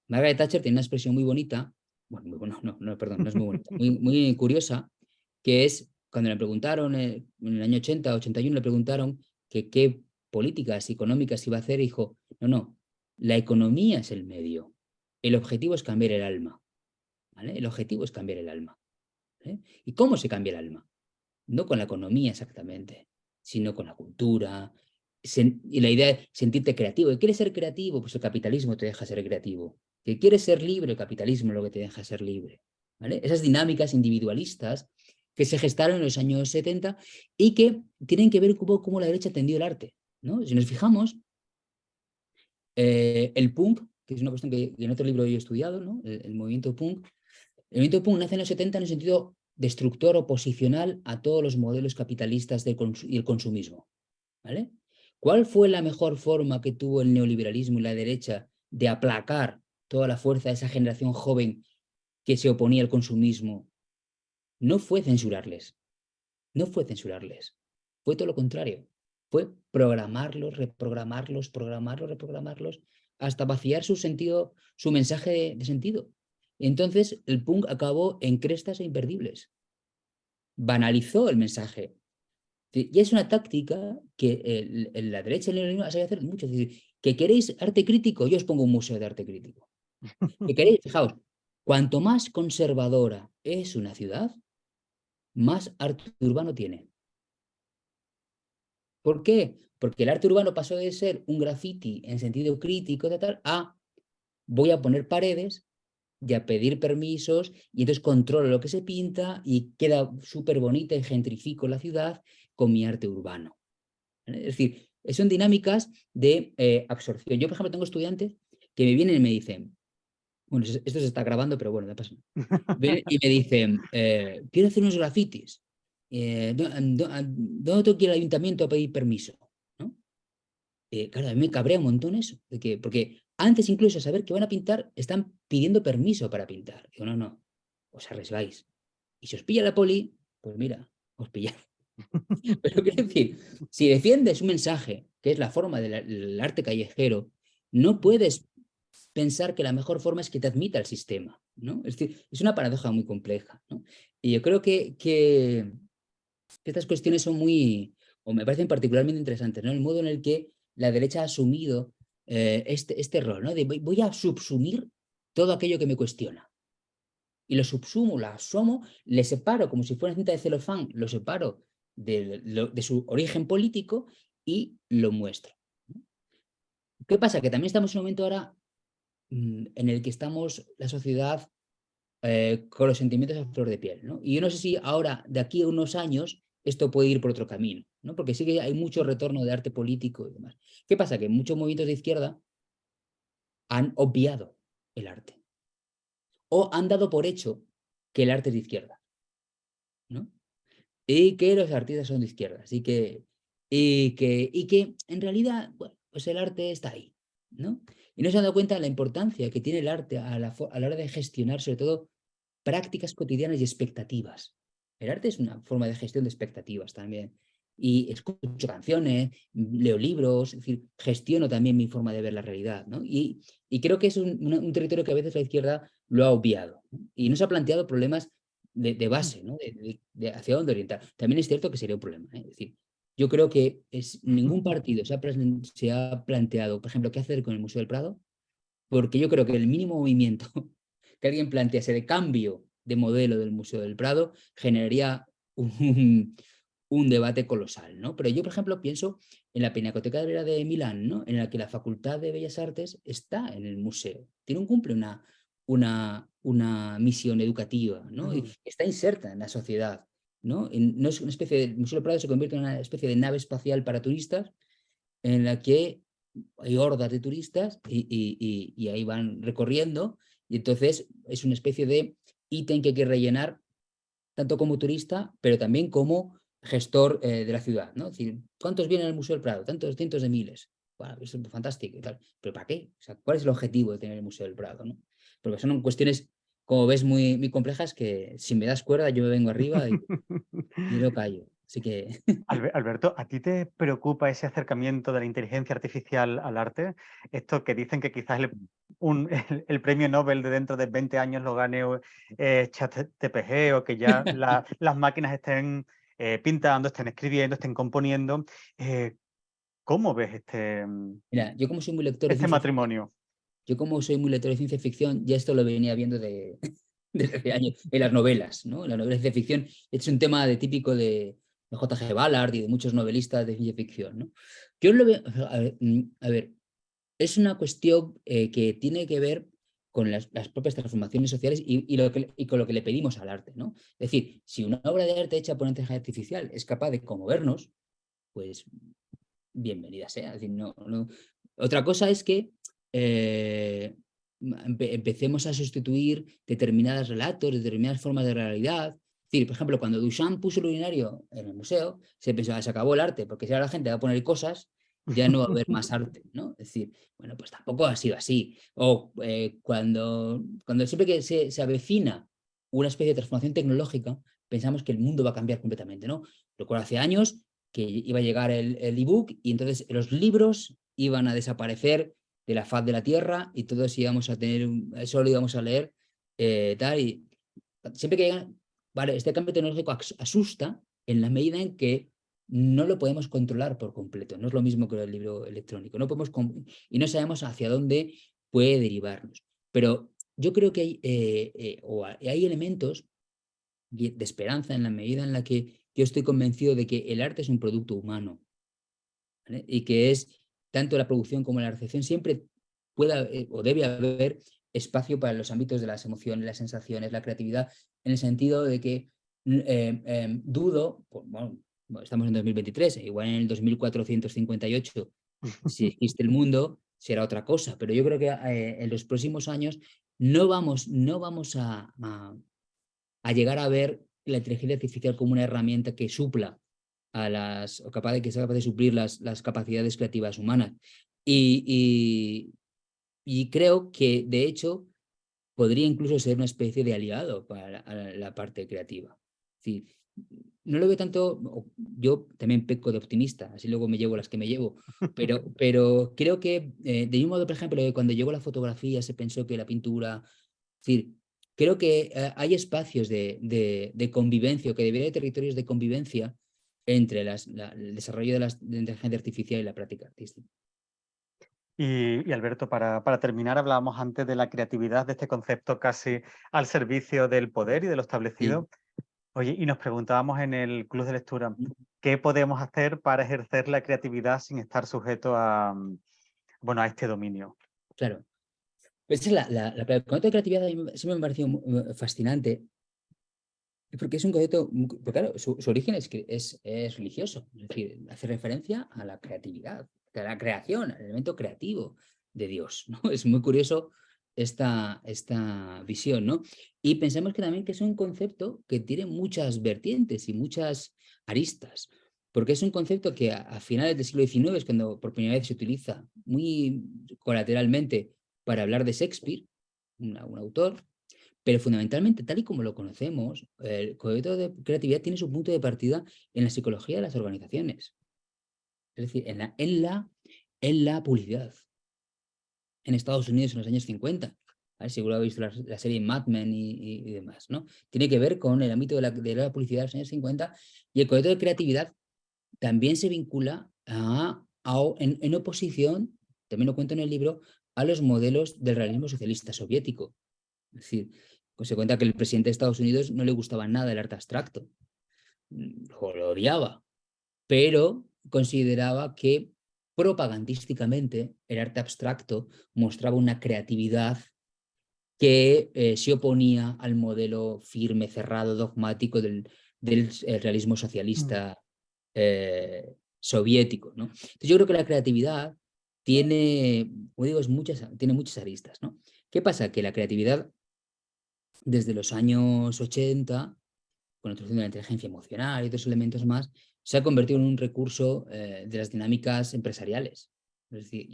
Margaret Thatcher tiene una expresión muy bonita, bueno, no, perdón, no es muy bonita, muy curiosa, que es cuando le preguntaron en el año 80, 81, le preguntaron que qué políticas económicas iba a hacer, y dijo, no, la economía es el medio, el objetivo es cambiar el alma. ¿Vale? El objetivo es cambiar el alma. ¿Vale? ¿Y cómo se cambia el alma? No con la economía exactamente, sino con la cultura. Y la idea es sentirte creativo. ¿Que quieres ser creativo? Pues el capitalismo te deja ser creativo. ¿Que quieres ser libre? El capitalismo es lo que te deja ser libre. ¿Vale? Esas dinámicas individualistas que se gestaron en los años 70 y que tienen que ver con cómo la derecha entendió el arte, ¿no? Si nos fijamos, el punk, que es una cuestión que en otro libro yo he estudiado, ¿no? El movimiento punk. El movimiento punk nace en los 70 en un sentido destructor, oposicional a todos los modelos capitalistas y el consumismo. ¿Vale? ¿Cuál fue la mejor forma que tuvo el neoliberalismo y la derecha de aplacar toda la fuerza de esa generación joven que se oponía al consumismo? No fue censurarles, no fue censurarles, fue todo lo contrario. Fue programarlos, reprogramarlos, programarlos, reprogramarlos, hasta vaciar su sentido, su mensaje de sentido. Entonces, el punk acabó en crestas e imperdibles. Banalizó el mensaje. Y es una táctica que la derecha ha sabido hacer mucho. Es decir, que queréis arte crítico, yo os pongo un museo de arte crítico. Que queréis, fijaos, cuanto más conservadora es una ciudad, más arte urbano tiene. ¿Por qué? Porque el arte urbano pasó de ser un graffiti en sentido crítico de tal a voy a poner paredes y a pedir permisos, y entonces controlo lo que se pinta y queda súper bonita y gentrifico la ciudad con mi arte urbano. ¿Vale? Es decir, son dinámicas de absorción. Yo, por ejemplo, tengo estudiantes que me vienen y me dicen, bueno, esto se está grabando, pero bueno, no pasa nada. Vienen y me dicen, quiero hacer unos grafitis. ¿Dónde tengo que ir al ayuntamiento a pedir permiso? ¿No? Claro, a mí me cabrea un montón eso, porque antes incluso de saber que van a pintar, están pidiendo permiso para pintar. Digo, no, os arriesgáis. Y si os pilla la poli, pues mira, os pilla. Pero quiero decir, si defiendes un mensaje, que es la forma del arte callejero, no puedes pensar que la mejor forma es que te admita el sistema, ¿no? Es decir, es una paradoja muy compleja, ¿no? Y yo creo que estas cuestiones son o me parecen particularmente interesantes, ¿no? El modo en el que la derecha ha asumido este rol, ¿no? De voy a subsumir todo aquello que me cuestiona. Y lo subsumo, lo asomo, le separo como si fuera una cinta de celofán, lo separo de su origen político y lo muestro. ¿Qué pasa? Que también estamos en un momento ahora en el que estamos la sociedad con los sentimientos a flor de piel, ¿no? Y yo no sé si ahora, de aquí a unos años, esto puede ir por otro camino, ¿no? Porque sí que hay mucho retorno de arte político y demás. ¿Qué pasa? Que muchos movimientos de izquierda han obviado el arte o han dado por hecho que el arte es de izquierda, ¿no? Y que los artistas son de izquierda. Y que en realidad, bueno, pues el arte está ahí, ¿no? Y no se han dado cuenta de la importancia que tiene el arte a la hora de gestionar, sobre todo, prácticas cotidianas y expectativas. El arte es una forma de gestión de expectativas también. Y escucho canciones, leo libros, es decir, gestiono también mi forma de ver la realidad, ¿no? Y creo que es un territorio que a veces la izquierda lo ha obviado, ¿no? Y no se ha planteado problemas de base, ¿no? De hacia dónde orientar. También es cierto que sería un problema, ¿eh? Es decir, yo creo que ningún partido se ha planteado, por ejemplo, qué hacer con el Museo del Prado, porque yo creo que el mínimo movimiento que alguien plantease de cambio de modelo del Museo del Prado generaría un debate colosal, ¿no? Pero yo, por ejemplo, pienso en la Pinacoteca de Milán, ¿no? En la que la Facultad de Bellas Artes está en el museo. Cumple una misión educativa, ¿no? Y está inserta en la sociedad, ¿no? No es una especie el Museo del Prado se convierte en una especie de nave espacial para turistas en la que hay hordas de turistas y ahí van recorriendo, y entonces es una especie de ítem que hay que rellenar tanto como turista, pero también como gestor de la ciudad, ¿no? Es decir, ¿cuántos vienen al Museo del Prado? Tantos cientos de miles. Bueno, eso es fantástico y tal. ¿Pero para qué? O sea, ¿cuál es el objetivo de tener el Museo del Prado, no? Porque son cuestiones, como ves, muy, muy complejas que si me das cuerda yo me vengo arriba y lo callo. Así que Alberto, ¿a ti te preocupa ese acercamiento de la inteligencia artificial al arte? Esto que dicen que quizás el premio Nobel de dentro de 20 años lo gane ChatGPT o que ya las máquinas estén pintando, estén escribiendo, estén componiendo. ¿Cómo ves mira, yo como soy muy lector de este ciencia ficción, matrimonio? yo como soy muy lector de ciencia ficción, ya esto lo venía viendo desde hace años, en las novelas, ¿no? En las novelas de ciencia ficción, es un tema típico de J.G. Ballard y de muchos novelistas de ciencia ficción, ¿no? Yo lo veo, a ver, es una cuestión que tiene que ver con las propias transformaciones sociales y con lo que le pedimos al arte, ¿no? Es decir, si una obra de arte hecha por inteligencia artificial es capaz de conmovernos, pues bienvenida sea. Es decir, no. Otra cosa es que empecemos a sustituir determinados relatos, determinadas formas de realidad. Es decir, por ejemplo, cuando Duchamp puso el urinario en el museo, se pensaba, se acabó el arte, porque si ahora la gente va a poner cosas, ya no va a haber más arte, ¿no? Es decir, bueno, pues tampoco ha sido así. O cuando siempre que se avecina una especie de transformación tecnológica, pensamos que el mundo va a cambiar completamente, ¿no? Recuerdo hace años que iba a llegar el ebook y entonces los libros iban a desaparecer de la faz de la tierra y todos íbamos a tener, solo íbamos a leer tal. Y siempre que llegan, vale, este cambio tecnológico asusta en la medida en que no lo podemos controlar por completo. No es lo mismo que el libro electrónico. No podemos y no sabemos hacia dónde puede derivarnos. Pero yo creo que hay elementos de esperanza en la medida en la que yo estoy convencido de que el arte es un producto humano, ¿vale? Y que es tanto la producción como la recepción siempre pueda o debe haber espacio para los ámbitos de las emociones, las sensaciones, la creatividad, en el sentido de que dudo, bueno, estamos en 2023, igual en el 2458, si existe el mundo, será otra cosa, pero yo creo que en los próximos años no vamos a llegar a ver la inteligencia artificial como una herramienta que supla o que sea capaz de suplir las capacidades creativas humanas. Y creo que, de hecho, podría incluso ser una especie de aliado para la parte creativa. Es decir, no lo veo tanto, yo también peco de optimista, así luego me llevo las que me llevo, pero creo que, de un modo, por ejemplo, cuando llegó la fotografía se pensó que la pintura, es decir, creo que hay espacios de convivencia, que debería haber territorios de convivencia entre el desarrollo de la inteligencia artificial y la práctica artística. Y Alberto, para terminar, hablábamos antes de la creatividad, de este concepto casi al servicio del poder y de lo Sí. establecido. Oye, y nos preguntábamos en el club de lectura, ¿qué podemos hacer para ejercer la creatividad sin estar sujeto a, bueno, a este dominio? Claro. Esa es el concepto de creatividad a mí siempre me ha parecido fascinante, porque es un concepto, porque claro, su origen es religioso, es decir, hace referencia a la creatividad, a la creación, al elemento creativo de Dios, ¿no? Es muy curioso esta visión, ¿no? Y pensamos que también que es un concepto que tiene muchas vertientes y muchas aristas, porque es un concepto que a finales del siglo XIX es cuando por primera vez se utiliza muy colateralmente para hablar de Shakespeare, un autor, pero fundamentalmente, tal y como lo conocemos, el concepto de creatividad tiene su punto de partida en la psicología de las organizaciones, es decir, en la publicidad. En Estados Unidos en los años 50, ¿vale? Seguro habéis visto la serie Mad Men y demás, ¿no? Tiene que ver con el ámbito de la publicidad de los años 50 y el concepto de creatividad también se vincula en oposición, también lo cuento en el libro, a los modelos del realismo socialista soviético. Es decir, se cuenta que el presidente de Estados Unidos no le gustaba nada el arte abstracto, lo odiaba, pero consideraba que propagandísticamente el arte abstracto mostraba una creatividad que se oponía al modelo firme, cerrado, dogmático del realismo socialista soviético, ¿no? Entonces yo creo que la creatividad tiene, como digo, tiene muchas aristas, ¿no? ¿Qué pasa? Que la creatividad desde los años 80, con la introducción de la inteligencia emocional y otros elementos más, se ha convertido en un recurso de las dinámicas empresariales. Es decir,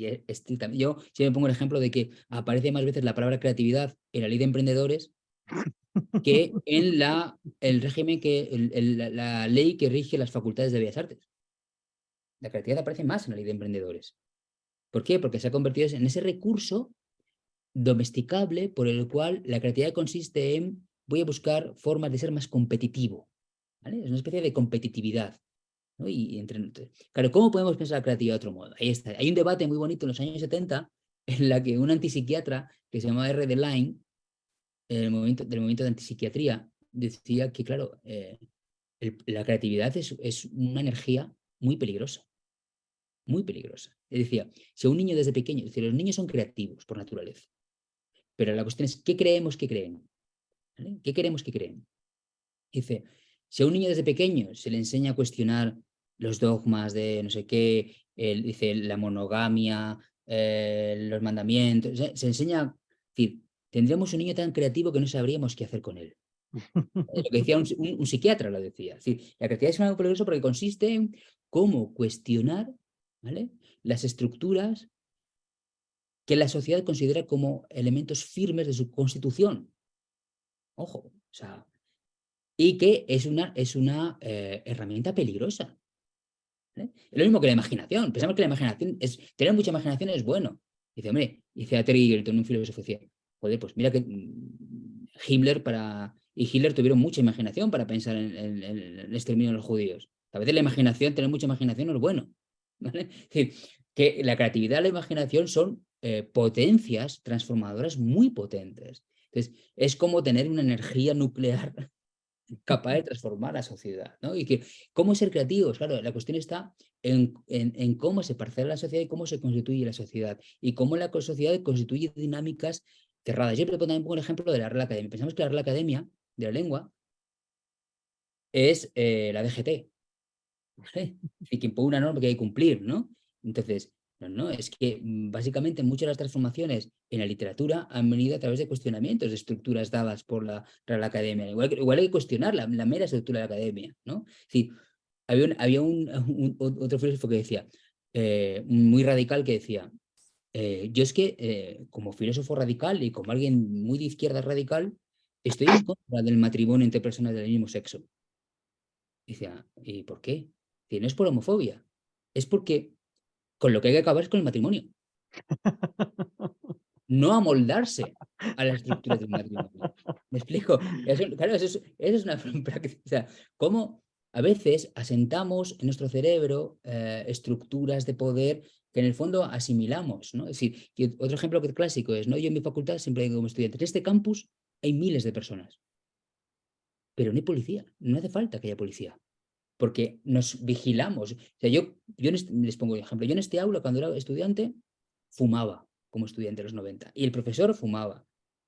yo siempre pongo el ejemplo de que aparece más veces la palabra creatividad en la ley de emprendedores que en el régimen la ley que rige las facultades de Bellas Artes. La creatividad aparece más en la ley de emprendedores. ¿Por qué? Porque se ha convertido en ese recurso domesticable por el cual la creatividad consiste en voy a buscar formas de ser más competitivo, ¿vale? Es una especie de competitividad, ¿no? Claro, ¿cómo podemos pensar la creatividad de otro modo? Ahí está. Hay un debate muy bonito en los años 70 en la que un antipsiquiatra que se llamaba R. Delaine, del movimiento de antipsiquiatría, decía que, claro, la creatividad es una energía muy peligrosa, muy peligrosa. Él decía, si a un niño desde pequeño, es decir, los niños son creativos por naturaleza, pero la cuestión es, ¿qué creemos que creen? ¿Vale? ¿Qué queremos que creen? Dice, si a un niño desde pequeño se le enseña a cuestionar los dogmas de no sé qué, dice la monogamia, los mandamientos, se enseña, es decir, tendríamos un niño tan creativo que no sabríamos qué hacer con él. Lo que decía un psiquiatra, lo decía. Es decir, la creatividad es algo peligroso porque consiste en cómo cuestionar, ¿vale?, las estructuras que la sociedad considera como elementos firmes de su constitución. Ojo, o sea, y que es una herramienta peligrosa, ¿vale? Es lo mismo que la imaginación. Pensamos que la imaginación tener mucha imaginación es bueno. Dice, hombre, dice a Terry Egerton, un filósofo, decía, joder, pues mira que Himmler y Hitler tuvieron mucha imaginación para pensar en el exterminio de los judíos. A veces la imaginación, tener mucha imaginación no es bueno, ¿vale? Es decir, que la creatividad y la imaginación son potencias transformadoras muy potentes. Entonces, es como tener una energía nuclear capaz de transformar la sociedad, ¿no? Y que, ¿cómo ser creativos? Claro, la cuestión está en cómo se parcela la sociedad y cómo se constituye la sociedad, y cómo la sociedad constituye dinámicas cerradas. Yo también pongo el ejemplo de la Real Academia. Pensamos que la Real Academia de la Lengua es la DGT, ¿vale? Y que impone una norma que hay que cumplir, ¿no? Entonces, no, es que básicamente muchas de las transformaciones en la literatura han venido a través de cuestionamientos de estructuras dadas por la Real Academia. Igual hay que cuestionar la mera estructura de la academia, ¿no? Es decir, había otro filósofo que decía, muy radical, que decía, yo es que como filósofo radical y como alguien muy de izquierda radical, estoy en contra del matrimonio entre personas del mismo sexo. Y decía, ¿y por qué? Dice, no es por homofobia, es porque con lo que hay que acabar es con el matrimonio, no amoldarse a las estructuras del matrimonio. ¿Me explico? Claro, eso es una práctica. O sea, cómo a veces asentamos en nuestro cerebro estructuras de poder que en el fondo asimilamos, ¿no? Es decir, y otro ejemplo clásico es, ¿no? Yo en mi facultad siempre digo como estudiante, en este campus hay miles de personas, pero no hay policía, no hace falta que haya policía, porque nos vigilamos. O sea, les pongo un ejemplo, yo en este aula cuando era estudiante fumaba como estudiante de los 90 y el profesor fumaba.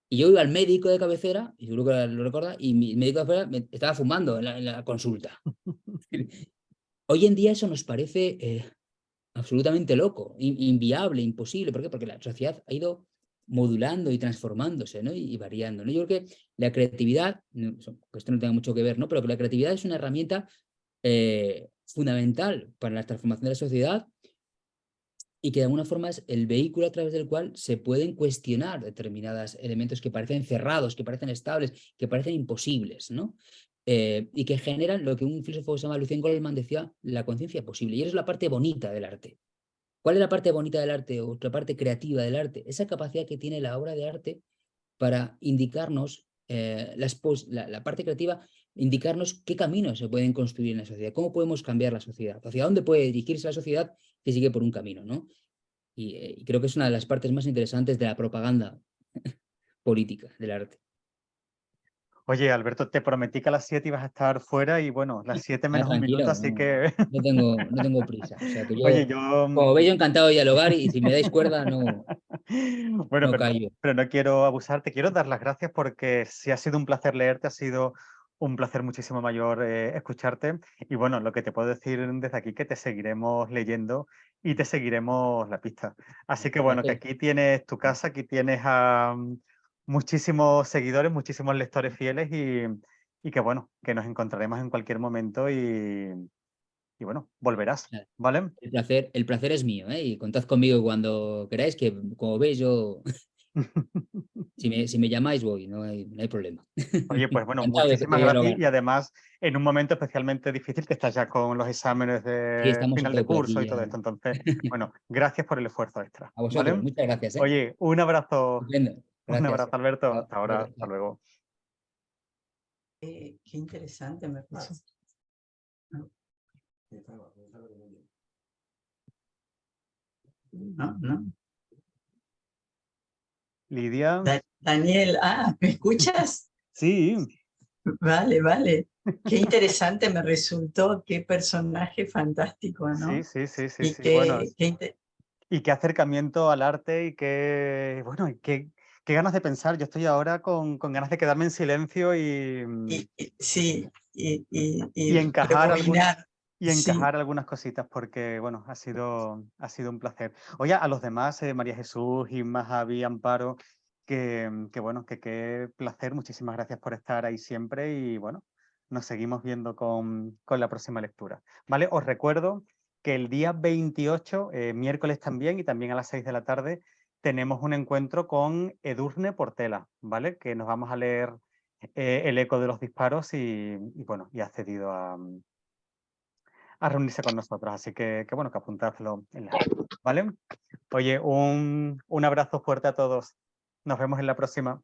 Y yo iba al médico de cabecera, y seguro que lo recuerda, y mi médico de cabecera estaba fumando en la consulta. Hoy en día eso nos parece absolutamente loco, inviable, imposible. ¿Por qué? Porque la sociedad ha ido modulando y transformándose, ¿no? y variando, ¿no? Yo creo que la creatividad, que esto no tenga mucho que ver, ¿no? Pero que la creatividad es una herramienta fundamental para la transformación de la sociedad y que de alguna forma es el vehículo a través del cual se pueden cuestionar determinados elementos que parecen cerrados, que parecen estables, que parecen imposibles, ¿no? Y que generan lo que un filósofo que se llama Lucien Goldman decía, la conciencia posible. Y eso es la parte bonita del arte. ¿Cuál es la parte bonita del arte o la parte creativa del arte? Esa capacidad que tiene la obra de arte para indicarnos, la parte creativa, indicarnos qué caminos se pueden construir en la sociedad, cómo podemos cambiar la sociedad, hacia dónde puede dirigirse la sociedad que sigue por un camino, ¿no? Y creo que es una de las partes más interesantes de la propaganda política del arte. Oye, Alberto, te prometí que a las 7 ibas a estar fuera y bueno, las 7 Ah, menos un minuto, tranquilo, así que... no tengo prisa. O sea, que Oye, yo, yo... como veis, yo encantado de dialogar y si me dais cuerda, Bueno, no callo. pero no quiero abusar, te quiero dar las gracias porque sí ha sido un placer leerte, ha sido un placer muchísimo mayor escucharte y bueno, lo que te puedo decir desde aquí que te seguiremos leyendo y te seguiremos la pista. Así que bueno, que aquí tienes tu casa, aquí tienes a muchísimos seguidores, muchísimos lectores fieles y que bueno, que nos encontraremos en cualquier momento y bueno, volverás, ¿vale? El placer es mío, ¿eh? Y contad conmigo cuando queráis, que como veis, yo, si me llamáis, voy, no hay problema. Oye, pues bueno, Encantado de muchísimas gracias dialogar. y además en un momento especialmente difícil que estás ya con los exámenes Sí, de estamos a final de tope curso aquí y todo ya. esto. Entonces, bueno, gracias por el esfuerzo extra, A vosotros, ¿vale? muchas gracias, ¿eh? Oye, un abrazo, Estupendo. un Gracias. abrazo, Alberto. Chao, Hasta ahora, luego, hasta chao. luego. Qué interesante me parece. No, no. Lidia, Daniel, ¿me escuchas? sí, Vale, vale. Qué interesante me resultó, qué personaje fantástico, sí, ¿no? sí, sí, sí, Y sí. Bueno, qué y qué acercamiento al arte y qué, bueno, y qué ganas de pensar. Yo estoy ahora con ganas de quedarme en silencio sí, y y encajar rebobinar. y Sí, encajar algunas cositas porque, bueno, ha sido un placer. Oye, a los demás, María Jesús, Inma, Javi, Amparo, que bueno, que qué placer, muchísimas gracias por estar ahí siempre y, bueno, nos seguimos viendo con la próxima lectura. ¿Vale? Os recuerdo que el día 28, miércoles también, y también a las 6 de la tarde, tenemos un encuentro con Edurne Portela, ¿vale? Que nos vamos a leer El eco de los disparos y bueno, y ha accedido a reunirse con nosotros. Así que bueno, que apuntadlo en la agenda, ¿vale? Oye, un abrazo fuerte a todos. Nos vemos en la próxima.